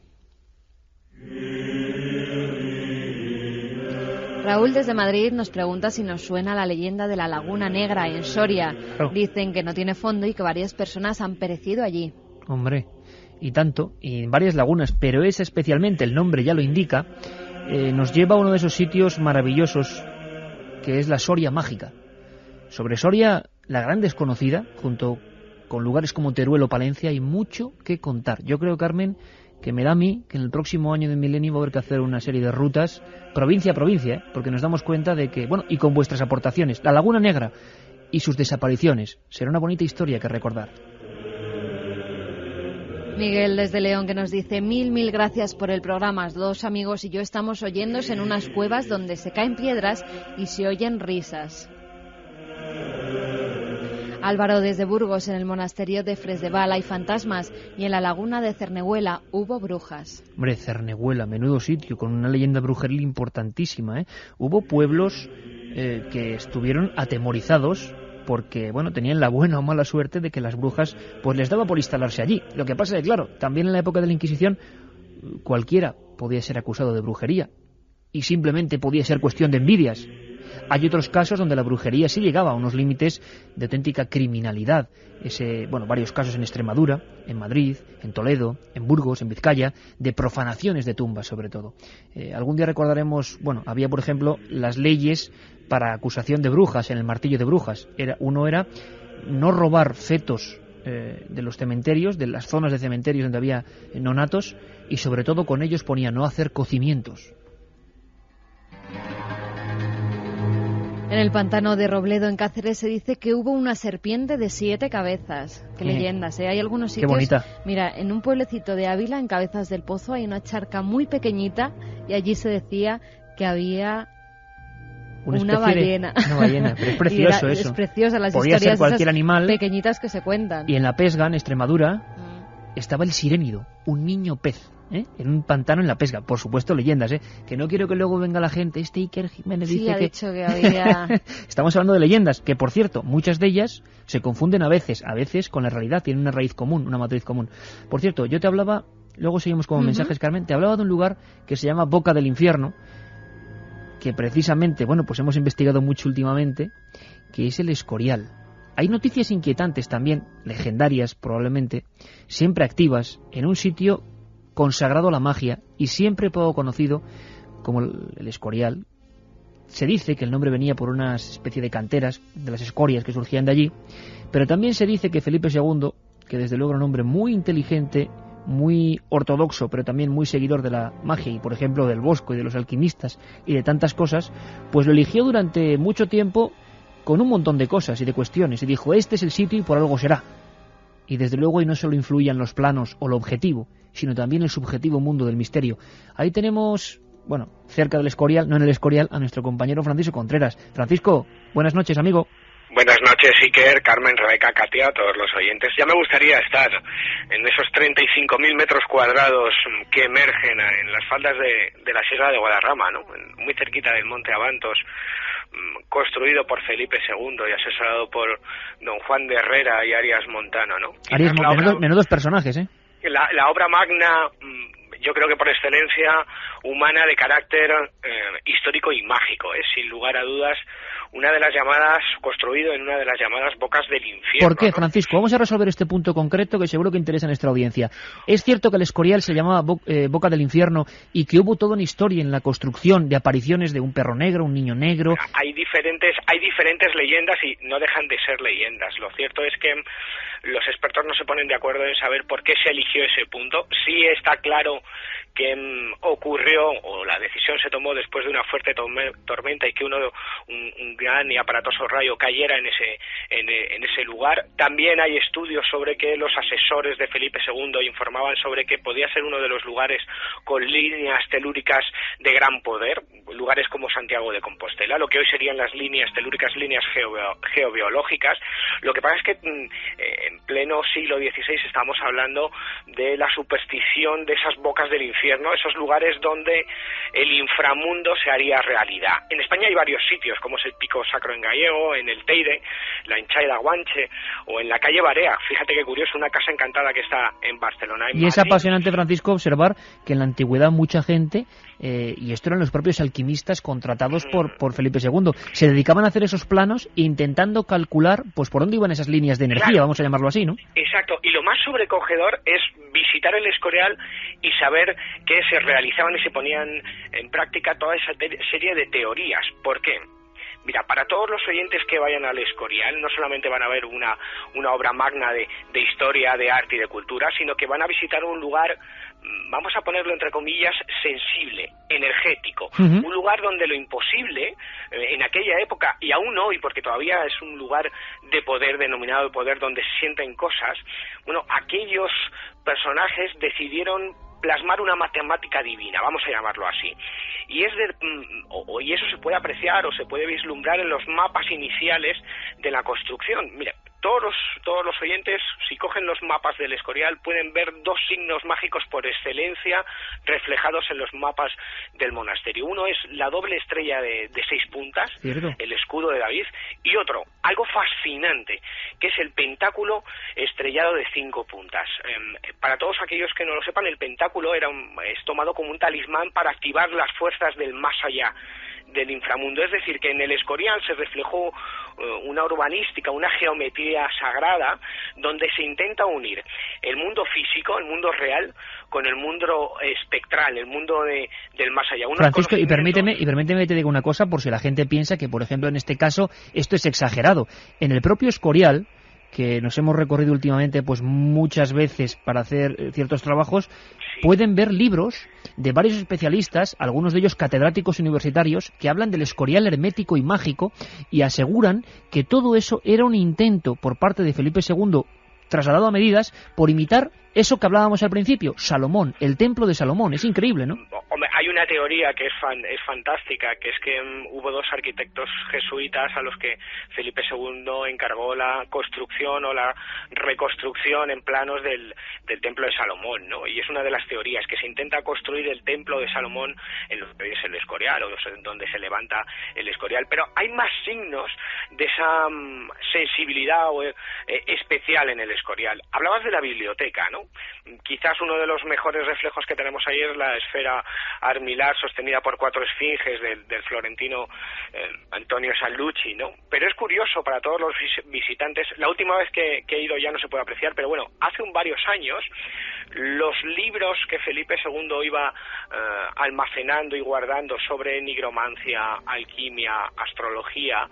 Speaker 8: Raúl desde Madrid nos pregunta si nos suena la leyenda de la Laguna Negra en Soria. Dicen que no tiene fondo y que varias personas han perecido allí.
Speaker 7: Hombre, y tanto, y en varias lagunas, pero esa especialmente, el nombre ya lo indica, nos lleva a uno de esos sitios maravillosos que es la Soria mágica. Sobre Soria, la gran desconocida, junto con lugares como Teruel o Palencia, hay mucho que contar. Yo creo, Carmen, que me da a mí que en el próximo año de milenio va a haber que hacer una serie de rutas provincia a provincia, porque nos damos cuenta de que, bueno, y con vuestras aportaciones, la Laguna Negra y sus desapariciones será una bonita historia que recordar.
Speaker 8: Miguel desde León, que nos dice: mil gracias por el programa. 2 amigos y yo estamos oyéndose en unas cuevas donde se caen piedras y se oyen risas. Álvaro desde Burgos, en el monasterio de Fresdeval hay fantasmas y en la laguna de Cernehuela hubo brujas.
Speaker 7: Hombre, Cernehuela, menudo sitio, con una leyenda brujeril importantísima, ¿eh? Hubo pueblos que estuvieron atemorizados porque, bueno, tenían la buena o mala suerte de que las brujas pues les daba por instalarse allí. Lo que pasa es que, claro, también en la época de la Inquisición cualquiera podía ser acusado de brujería y simplemente podía ser cuestión de envidias. Hay otros casos donde la brujería sí llegaba a unos límites de auténtica criminalidad. Varios casos en Extremadura, en Madrid, en Toledo, en Burgos, en Vizcaya, de profanaciones de tumbas sobre todo. Algún día recordaremos, había por ejemplo las leyes para acusación de brujas en el martillo de brujas. Uno era no robar fetos de los cementerios, de las zonas de cementerios donde había nonatos, y sobre todo con ellos ponía no hacer cocimientos.
Speaker 8: En el pantano de Robledo, en Cáceres, se dice que hubo una serpiente de 7 cabezas. Qué leyendas, ¿eh? Hay algunos sitios...
Speaker 7: Qué bonita.
Speaker 8: Mira, en un pueblecito de Ávila, en Cabezas del Pozo, hay una charca muy pequeñita y allí se decía que había una ballena.
Speaker 7: Una ballena, pero es precioso eso.
Speaker 8: Es preciosa, las
Speaker 7: Podía
Speaker 8: historias
Speaker 7: ser cualquier
Speaker 8: esas
Speaker 7: animal
Speaker 8: pequeñitas que se cuentan.
Speaker 7: Y en La Pesga, en Extremadura, estaba el sirénido, un niño pez. En un pantano en La Pesga, por supuesto leyendas, que no quiero que luego venga la gente, Iker Jiménez dice
Speaker 8: ha dicho que había...
Speaker 7: Estamos hablando de leyendas, que por cierto, muchas de ellas se confunden a veces con la realidad, tienen una raíz común, una matriz común. Por cierto, yo te hablaba, luego seguimos con mensajes, Carmen, te hablaba de un lugar que se llama Boca del Infierno, que precisamente, pues hemos investigado mucho últimamente, que es el Escorial. Hay noticias inquietantes también, legendarias probablemente, siempre activas, en un sitio consagrado a la magia y siempre poco conocido como el Escorial, Se dice que el nombre venía por una especie de canteras, de las escorias que surgían de allí, pero también se dice que Felipe II, que desde luego era un hombre muy inteligente, muy ortodoxo, pero también muy seguidor de la magia y, por ejemplo, del Bosco y de los alquimistas y de tantas cosas, pues lo eligió durante mucho tiempo con un montón de cosas y de cuestiones, y dijo, este es el sitio y por algo será. Y desde luego ahí no solo influían los planos o lo objetivo, sino también el subjetivo mundo del misterio. Ahí tenemos, bueno, cerca del Escorial, no en el Escorial, a nuestro compañero Francisco Contreras. Francisco, buenas noches, amigo.
Speaker 11: Buenas noches, Iker, Carmen, Rebeca, Katia, a todos los oyentes. Ya me gustaría estar en esos 35.000 metros cuadrados que emergen en las faldas de la Sierra de Guadarrama, ¿no? Muy cerquita del Monte Abantos, construido por Felipe II y asesorado por don Juan de Herrera y Arias Montano, ¿no?
Speaker 7: Arias, menudos personajes, ¿eh?
Speaker 11: La obra magna, yo creo que por excelencia humana, de carácter histórico y mágico, sin lugar a dudas, una de las llamadas, construido en una de las llamadas bocas del infierno.
Speaker 7: ¿Por qué,
Speaker 11: ¿no?
Speaker 7: Francisco? Vamos a resolver este punto concreto que seguro que interesa a nuestra audiencia. ¿Es cierto que el Escorial se llamaba Boca del Infierno y que hubo toda una historia en la construcción de apariciones de un perro negro, un niño negro?
Speaker 11: Hay diferentes leyendas y no dejan de ser leyendas. Lo cierto es que los expertos no se ponen de acuerdo en saber por qué se eligió ese punto. Sí está claro que ocurrió, o la decisión se tomó después de una fuerte tormenta y que un gran y aparatoso rayo cayera en ese lugar. También hay estudios sobre que los asesores de Felipe II informaban sobre que podía ser uno de los lugares con líneas telúricas de gran poder, lugares como Santiago de Compostela, lo que hoy serían las líneas telúricas, líneas geobiológicas. Lo que pasa es que en pleno siglo XVI estamos hablando de la superstición de esas bocas del infierno, esos lugares donde el inframundo se haría realidad. En España hay varios sitios, como es el Pico Sacro en gallego, en el Teide, la Enchaida Guanche o en la calle Barea. Fíjate qué curioso, una casa encantada que está en Barcelona.
Speaker 7: Y es apasionante, Francisco, observar que en la antigüedad mucha gente, y esto eran los propios alquimistas contratados por Felipe II, se dedicaban a hacer esos planos intentando calcular pues por dónde iban esas líneas de energía, vamos a llamarlo así, ¿no?
Speaker 11: Exacto, y lo más sobrecogedor es visitar el Escorial y saber que se realizaban y se ponían en práctica toda esa serie de teorías. ¿Por qué? Mira, para todos los oyentes que vayan al Escorial, no solamente van a ver una obra magna de historia, de arte y de cultura, sino que van a visitar un lugar, vamos a ponerlo entre comillas, sensible, energético. Un lugar donde lo imposible, en aquella época, y aún hoy, porque todavía es un lugar de poder, denominado de poder, donde se sienten cosas, bueno, aquellos personajes decidieron plasmar una matemática divina, vamos a llamarlo así. Y y eso se puede apreciar o se puede vislumbrar en los mapas iniciales de la construcción. Mira, todos los oyentes, si cogen los mapas del Escorial, pueden ver dos signos mágicos por excelencia reflejados en los mapas del monasterio. Uno es la doble estrella de 6 puntas, ¿cierto?, el escudo de David, y otro, algo fascinante, que es el pentáculo estrellado de 5 puntas. Para todos aquellos que no lo sepan, el pentáculo es tomado como un talismán para activar las fuerzas del más allá, del inframundo. Es decir, que en el Escorial se reflejó una urbanística, una geometría sagrada, donde se intenta unir el mundo físico, el mundo real, con el mundo espectral, el mundo del más allá.
Speaker 7: Francisco, y permíteme que te diga una cosa, por si la gente piensa que, por ejemplo, en este caso, esto es exagerado. En el propio Escorial, que nos hemos recorrido últimamente pues muchas veces para hacer ciertos trabajos, pueden ver libros de varios especialistas, algunos de ellos catedráticos universitarios, que hablan del Escorial hermético y mágico y aseguran que todo eso era un intento por parte de Felipe II, trasladado a medidas, por imitar eso que hablábamos al principio, Salomón, el templo de Salomón. Es increíble, ¿no?
Speaker 11: Hombre, hay una teoría que es fantástica, que es que hubo 2 arquitectos jesuitas a los que Felipe II encargó la construcción o la reconstrucción en planos del templo de Salomón, ¿no? Y es una de las teorías, que se intenta construir el templo de Salomón en lo que es el Escorial, o donde se levanta el Escorial. Pero hay más signos de esa sensibilidad especial en el Escorial. Hablabas de la biblioteca, ¿no? Quizás uno de los mejores reflejos que tenemos ahí es la esfera
Speaker 14: Armilar sostenida por 4 esfinges del florentino Antonio Sanlucci, ¿no? Pero es curioso para todos los visitantes, la última vez que he ido ya no se puede apreciar, pero bueno, hace varios años los libros que Felipe II iba almacenando y guardando sobre nigromancia, alquimia, astrología,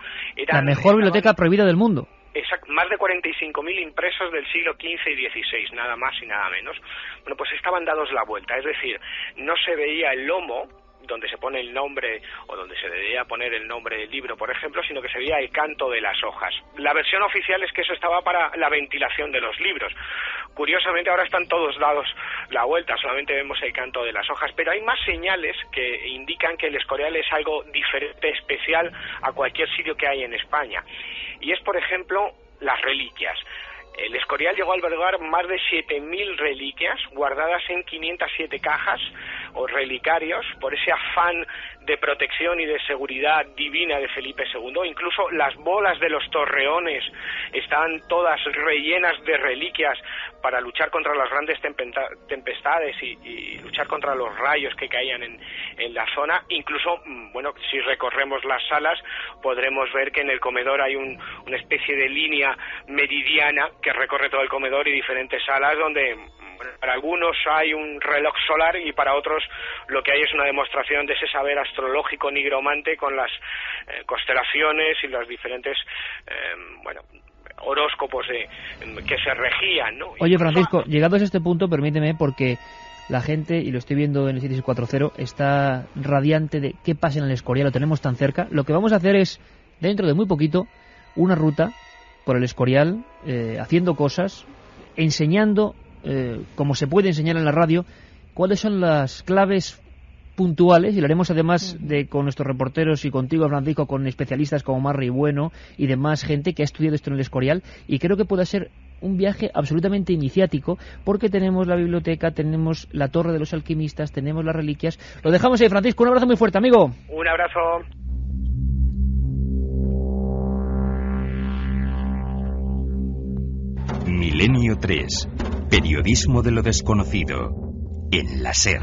Speaker 7: la mejor biblioteca prohibida del mundo.
Speaker 14: Exacto, más de 45.000 impresos del siglo XV y XVI, nada más y nada menos. Bueno, pues estaban dados la vuelta, es decir, no se veía el lomo donde se pone el nombre o donde se debería poner el nombre del libro, por ejemplo, sino que se veía el canto de las hojas. La versión oficial es que eso estaba para la ventilación de los libros. Curiosamente ahora están todos dados la vuelta, solamente vemos el canto de las hojas, pero hay más señales que indican que el Escorial es algo diferente, especial a cualquier sitio que hay en España. Y es, por ejemplo, las reliquias. El Escorial llegó a albergar más de 7.000 reliquias guardadas en 507 cajas o relicarios por ese afán de protección y de seguridad divina de Felipe II. Incluso las bolas de los torreones estaban todas rellenas de reliquias para luchar contra las grandes tempestades y luchar contra los rayos que caían en la zona. Incluso, bueno, si recorremos las salas podremos ver que en el comedor hay una especie de línea meridiana que recorre todo el comedor y diferentes salas donde, bueno, para algunos hay un reloj solar y para otros lo que hay es una demostración de ese saber astrológico nigromante con las constelaciones y los diferentes horóscopos que se regían, ¿no?
Speaker 7: Oye, Francisco, llegados a este punto, permíteme, porque la gente, y lo estoy viendo en el 7640, está radiante de qué pasa en el Escorial, lo tenemos tan cerca. Lo que vamos a hacer es, dentro de muy poquito, una ruta por el Escorial, haciendo cosas, enseñando, como se puede enseñar en la radio, cuáles son las claves puntuales, y lo haremos además con nuestros reporteros y contigo, Francisco, con especialistas como Marri Bueno y demás gente que ha estudiado esto en el Escorial, y creo que puede ser un viaje absolutamente iniciático, porque tenemos la biblioteca, tenemos la Torre de los Alquimistas, tenemos las reliquias. Lo dejamos ahí, Francisco, un abrazo muy fuerte, amigo.
Speaker 14: Un abrazo.
Speaker 15: Milenio 3. Periodismo de lo desconocido. En la SER.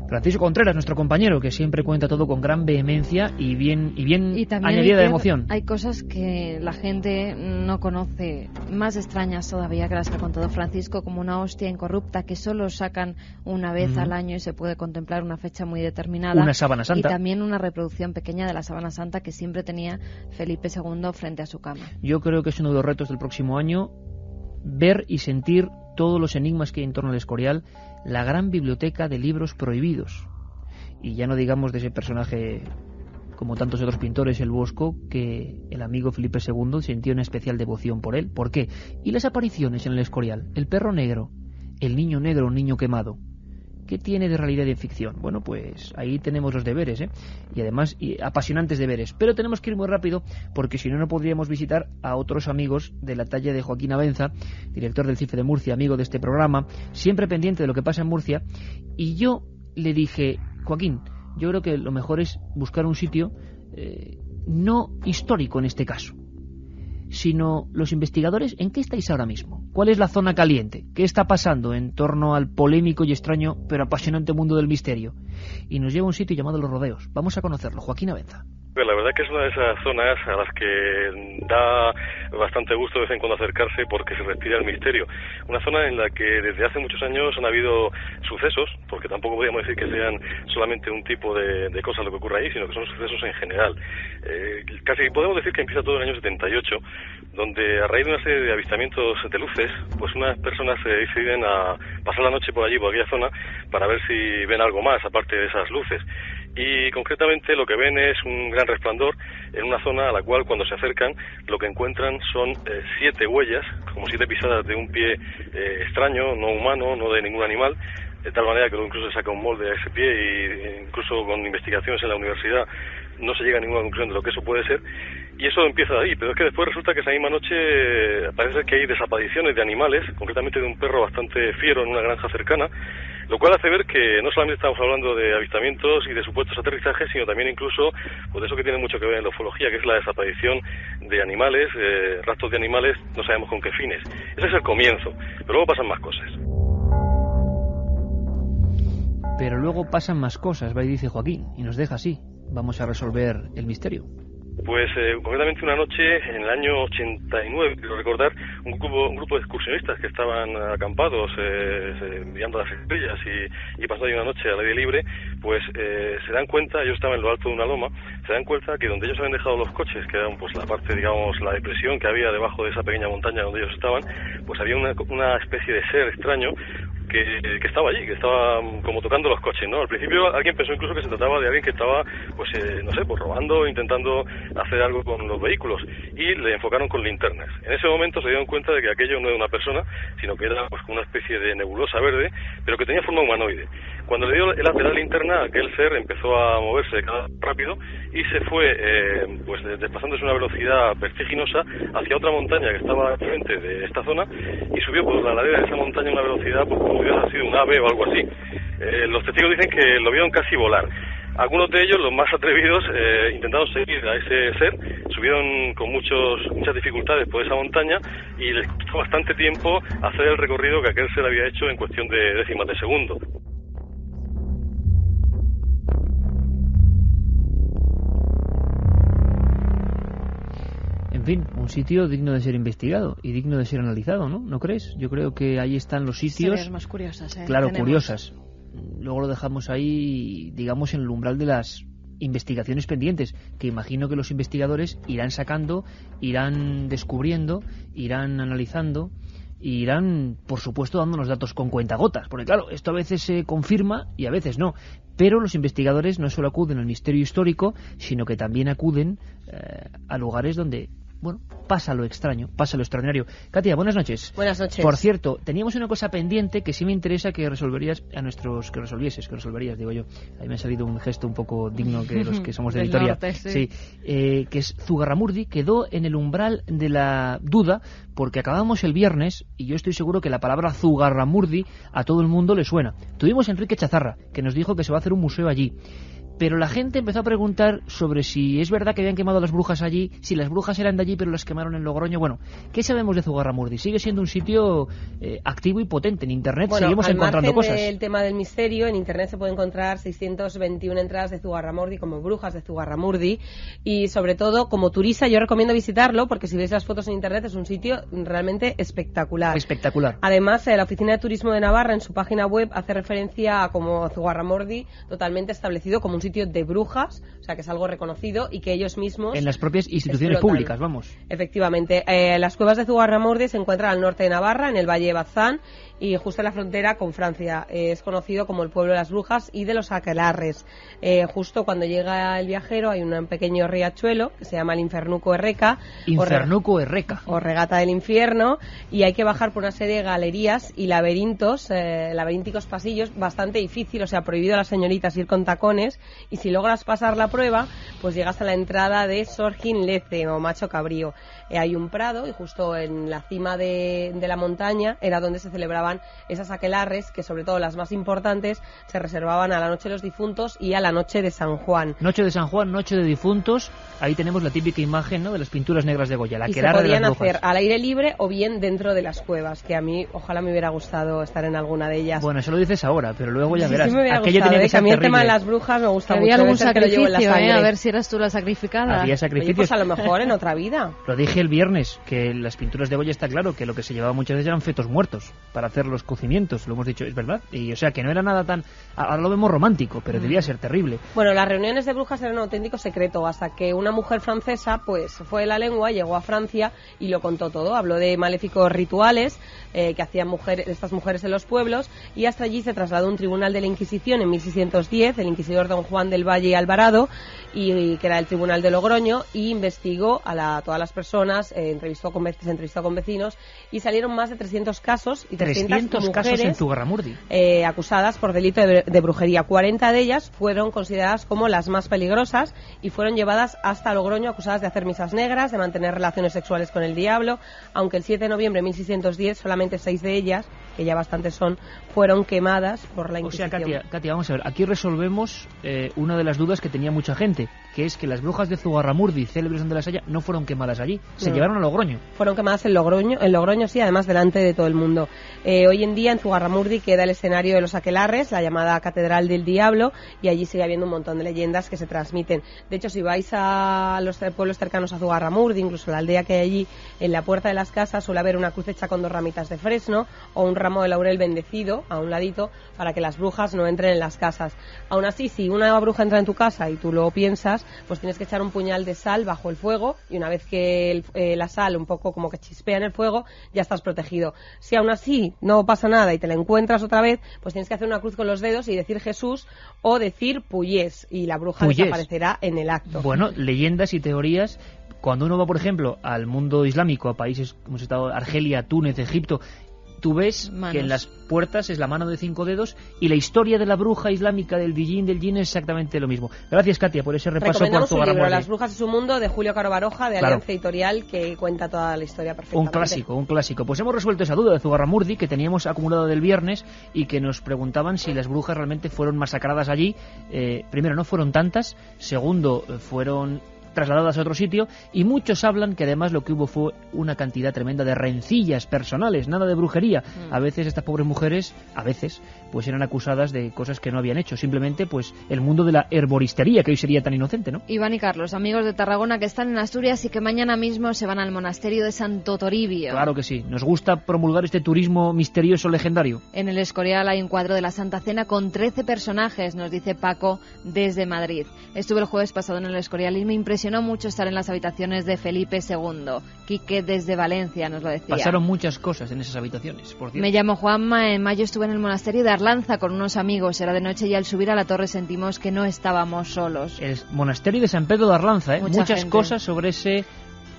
Speaker 7: Francisco Contreras, nuestro compañero, que siempre cuenta todo con gran vehemencia y bien
Speaker 8: también
Speaker 7: añadida de emoción.
Speaker 8: Hay cosas que la gente no conoce, más extrañas todavía que las que ha contado Francisco, como una hostia incorrupta que solo sacan una vez al año y se puede contemplar una fecha muy determinada.
Speaker 7: Una sábana santa.
Speaker 8: Y también una reproducción pequeña de la sábana santa que siempre tenía Felipe II frente a su cama.
Speaker 7: Yo creo que es uno de los retos del próximo año, ver y sentir todos los enigmas que hay en torno al Escorial, la gran biblioteca de libros prohibidos. Y ya no digamos de ese personaje, como tantos otros pintores, el Bosco, que el amigo Felipe II sintió una especial devoción por él. ¿Por qué? Y las apariciones en el Escorial, el perro negro, el niño negro, un niño quemado. ¿Qué tiene de realidad y de ficción? Bueno, pues ahí tenemos los deberes, y además apasionantes deberes. Pero tenemos que ir muy rápido, porque si no, no podríamos visitar a otros amigos de la talla de Joaquín Abenza, director del CIFE de Murcia, amigo de este programa, siempre pendiente de lo que pasa en Murcia. Y yo le dije, Joaquín, yo creo que lo mejor es buscar un sitio no histórico en este caso, sino los investigadores, ¿en qué estáis ahora mismo? ¿Cuál es la zona caliente? ¿Qué está pasando en torno al polémico y extraño pero apasionante mundo del misterio? Y nos lleva a un sitio llamado Los Rodeos. Vamos a conocerlo. Joaquín Abenza.
Speaker 16: La verdad que es una de esas zonas a las que da bastante gusto de vez en cuando acercarse porque se respira el misterio. Una zona en la que desde hace muchos años han habido sucesos, porque tampoco podríamos decir que sean solamente un tipo de cosas lo que ocurre ahí, sino que son sucesos en general. Casi podemos decir que empieza todo en el año 78, donde a raíz de una serie de avistamientos de luces, pues unas personas se deciden a pasar la noche por allí, por aquella zona, para ver si ven algo más aparte de esas luces. Y concretamente lo que ven es un gran resplandor en una zona a la cual cuando se acercan lo que encuentran son 7 huellas, como 7 pisadas de un pie extraño, no humano, no de ningún animal, de tal manera que incluso se saca un molde a ese pie y incluso con investigaciones en la universidad no se llega a ninguna conclusión de lo que eso puede ser. Y eso empieza ahí, pero es que después resulta que esa misma noche parece que hay desapariciones de animales, concretamente de un perro bastante fiero en una granja cercana, lo cual hace ver que no solamente estamos hablando de avistamientos y de supuestos aterrizajes, sino también incluso pues eso que tiene mucho que ver en la ufología, que es la desaparición de animales, rastros de animales, no sabemos con qué fines. Ese es el comienzo, pero luego pasan más cosas.
Speaker 7: Pero luego pasan más cosas, va y dice Joaquín, y nos deja así. Vamos a resolver el misterio.
Speaker 16: Pues concretamente una noche en el año 89, quiero recordar, un grupo de excursionistas que estaban acampados mirando las estrellas y pasando ahí una noche al aire libre, pues se dan cuenta, ellos estaban en lo alto de una loma, se dan cuenta que donde ellos habían dejado los coches, que eran pues la parte, digamos, la depresión que había debajo de esa pequeña montaña donde ellos estaban, pues había una especie de ser extraño que estaba allí, que estaba como tocando los coches, ¿no? Al principio alguien pensó incluso que se trataba de alguien que estaba, pues no sé, pues robando, intentando hacer algo con los vehículos, y le enfocaron con linternas. En ese momento se dieron cuenta de que aquello no era una persona, sino que era pues una especie de nebulosa verde, pero que tenía forma humanoide. Cuando le dio el haz de la linterna, aquel ser empezó a moverse cada vez rápido y se fue, pues desplazándose a una velocidad vertiginosa hacia otra montaña que estaba enfrente de esta zona, y subió por la ladera de esa montaña a una velocidad pues, como si hubiera sido un ave o algo así. Los testigos dicen que lo vieron casi volar. Algunos de ellos, los más atrevidos, intentaron seguir a ese ser, subieron con muchas dificultades por esa montaña y les costó bastante tiempo hacer el recorrido que aquel ser había hecho en cuestión de décimas de segundo.
Speaker 7: En fin, un sitio digno de ser investigado y digno de ser analizado, ¿no? ¿No crees? Yo creo que ahí están los sitios...
Speaker 8: Series más curiosas,
Speaker 7: Claro,
Speaker 8: tenemos.
Speaker 7: curiosas. Luego lo dejamos ahí, digamos, en el umbral de las investigaciones pendientes, que imagino que los investigadores irán sacando, irán descubriendo, irán analizando, y irán, por supuesto, dándonos datos con cuentagotas, porque claro, esto a veces se confirma y a veces no. Pero los investigadores no solo acuden al misterio histórico, sino que también acuden a lugares donde, bueno, pasa lo extraño, pasa lo extraordinario. Katia, buenas noches.
Speaker 17: Buenas noches.
Speaker 7: Por cierto, teníamos una cosa pendiente que sí me interesa que resolverías, que resolverías, digo yo. Ahí me ha salido un gesto un poco digno que los que somos de
Speaker 8: Del
Speaker 7: Vitoria.
Speaker 8: norte, sí.
Speaker 7: Que es Zugarramurdi, quedó en el umbral de la duda, porque acabamos el viernes, y yo estoy seguro que la palabra Zugarramurdi a todo el mundo le suena. Tuvimos a Enrique Chazarra, que nos dijo que se va a hacer un museo allí. Pero la gente empezó a preguntar sobre si es verdad que habían quemado las brujas allí, si las brujas eran de allí pero las quemaron en Logroño. Bueno, ¿qué sabemos de Zugarramurdi? Sigue siendo un sitio activo y potente. En Internet seguimos encontrando cosas.
Speaker 17: El tema del misterio, en Internet se puede encontrar 621 entradas de Zugarramurdi como brujas de Zugarramurdi, y sobre todo como turista yo recomiendo visitarlo, porque si veis las fotos en Internet es un sitio realmente espectacular.
Speaker 7: Espectacular.
Speaker 17: Además, la Oficina de Turismo de Navarra en su página web hace referencia a como Zugarramurdi totalmente establecido como un sitio de brujas, o sea que es algo reconocido y que ellos mismos
Speaker 7: en las propias instituciones
Speaker 17: explotan.
Speaker 7: públicas, vamos.
Speaker 17: Efectivamente, las cuevas de Zugarramurdi se encuentran al norte de Navarra, en el Valle de Bazán y justo en la frontera con Francia. Es conocido como el pueblo de las brujas y de los aquelarres. Justo cuando llega el viajero hay un pequeño riachuelo que se llama el Infernuco Erreca.
Speaker 7: Infernuco Erreca.
Speaker 17: O regata del infierno, y hay que bajar por una serie de galerías y laberínticos pasillos bastante difícil, o sea, prohibido a las señoritas ir con tacones, y si logras pasar la prueba, pues llegas a la entrada de Sorgin Lece o Macho Cabrío. Hay un prado y justo en la cima de la montaña era donde se celebraban esas aquelarres, que sobre todo las más importantes se reservaban a la noche de los difuntos y a la noche de San Juan.
Speaker 7: Noche de San Juan, noche de difuntos, ahí tenemos la típica imagen, ¿no?, de las pinturas negras de Goya, la
Speaker 17: y se
Speaker 7: aquelarre de las
Speaker 17: podían
Speaker 7: brujas.
Speaker 17: hacer al aire libre o bien dentro de las cuevas, que a mí ojalá me hubiera gustado estar en alguna de ellas.
Speaker 7: Bueno, eso lo dices ahora, pero luego ya verás.
Speaker 17: Sí, me hubiera
Speaker 7: Aquello
Speaker 17: gustado,
Speaker 7: tenía que ser
Speaker 17: a mí el
Speaker 7: terrible.
Speaker 17: tema de las brujas me gusta
Speaker 8: Había
Speaker 17: mucho.
Speaker 8: algún
Speaker 17: debe ser que lo llevo en la
Speaker 8: sacrificio,
Speaker 17: sangre.
Speaker 8: a ver si eras tú la sacrificada.
Speaker 7: Había
Speaker 17: Oye,
Speaker 7: sacrificios.
Speaker 17: pues a lo mejor en otra vida.
Speaker 7: Lo dije el viernes, que las pinturas de Goya está claro que lo que se llevaba muchas veces eran fetos muertos para hacer los cocimientos, lo hemos dicho, es verdad. Y o sea, que no era nada tan... Ahora lo vemos romántico, pero debía ser terrible.
Speaker 17: Bueno, las reuniones de brujas eran un auténtico secreto, hasta que una mujer francesa pues fue de la lengua, llegó a Francia y lo contó todo. Habló de maléficos rituales que hacían estas mujeres en los pueblos, y hasta allí se trasladó un tribunal de la Inquisición en 1610, el inquisidor don Juan del Valle Alvarado, y que era el tribunal de Logroño, y investigó a todas las personas, se entrevistó con vecinos, y salieron más de 300 casos y 300 mujeres
Speaker 7: casos en Zugarramurdi.
Speaker 17: Acusadas por delito de brujería. 40 de ellas fueron consideradas como las más peligrosas y fueron llevadas hasta Logroño acusadas de hacer misas negras, de mantener relaciones sexuales con el diablo, aunque el 7 de noviembre de 1610 solamente 6 de ellas, que ya bastantes son, fueron quemadas por la Inquisición.
Speaker 7: O sea, Katia, vamos a ver, aquí resolvemos una de las dudas que tenía mucha gente, que es que las brujas de Zugarramurdi, célebres donde las haya, no fueron quemadas allí, se llevaron a Logroño.
Speaker 17: Fueron quemadas en Logroño sí, además delante de todo el mundo. Hoy en día en Zugarramurdi queda el escenario de los aquelarres, la llamada Catedral del Diablo, y allí sigue habiendo un montón de leyendas que se transmiten. De hecho, si vais a los pueblos cercanos a Zugarramurdi, incluso la aldea que hay allí, en la puerta de las casas suele haber una cruz hecha con 2 ramitas de fresno o un ramo de laurel bendecido a un ladito para que las brujas no entren en las casas. Aún así, si una bruja entra en tu casa y tú lo piensas, pues tienes que echar un puñal de sal bajo el fuego, y una vez que la sal un poco como que chispea en el fuego, ya estás protegido. Si aún así no pasa nada y te la encuentras otra vez, pues tienes que hacer una cruz con los dedos y decir Jesús o decir Puyés, y la bruja desaparecerá en el acto.
Speaker 7: Bueno, leyendas y teorías. Cuando uno va, por ejemplo, al mundo islámico, a países como hemos estado, Argelia, Túnez, Egipto, tú ves que en las puertas es la mano de 5 dedos, y la historia de la bruja islámica del Dijin es exactamente lo mismo. Gracias, Katia, por ese repaso.
Speaker 17: Recomendamos un libro, Las brujas y su mundo, de Julio Caro Baroja, de Alianza Editorial, que cuenta toda la historia perfectamente.
Speaker 7: Un clásico. Pues hemos resuelto esa duda de Zugarramurdi que teníamos acumulado del viernes, y que nos preguntaban si las brujas realmente fueron masacradas allí. Primero, no fueron tantas. Segundo, fueron trasladadas a otro sitio, y muchos hablan que además lo que hubo fue una cantidad tremenda de rencillas personales, nada de brujería. A veces estas pobres mujeres, pues eran acusadas de cosas que no habían hecho, simplemente pues el mundo de la herboristería, que hoy sería tan inocente, ¿no?
Speaker 8: Iván y Carlos, amigos de Tarragona que están en Asturias y que mañana mismo se van al monasterio de Santo Toribio.
Speaker 7: Claro que sí, nos gusta promulgar este turismo misterioso legendario.
Speaker 8: En el Escorial hay un cuadro de la Santa Cena con 13 personajes, nos dice Paco desde Madrid. Estuve el jueves pasado en el Escorial y me impresionó mucho estar en las habitaciones de Felipe II. Quique desde Valencia nos lo decía.
Speaker 7: Pasaron muchas cosas en esas habitaciones, por cierto.
Speaker 8: Me llamo Juanma, en mayo estuve en el monasterio de Arlanza con unos amigos, era de noche y al subir a la torre sentimos que no estábamos solos.
Speaker 7: El monasterio de San Pedro de Arlanza, muchas cosas sobre ese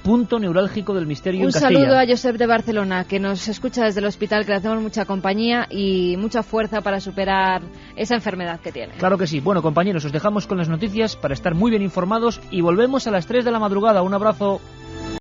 Speaker 7: punto neurálgico del misterio en Castilla.
Speaker 8: Un saludo a Josep de Barcelona, que nos escucha desde el hospital, que le hacemos mucha compañía y mucha fuerza para superar esa enfermedad que tiene.
Speaker 7: Claro que sí. Bueno, compañeros, os dejamos con las noticias para estar muy bien informados y volvemos a las 3 de la madrugada. Un abrazo.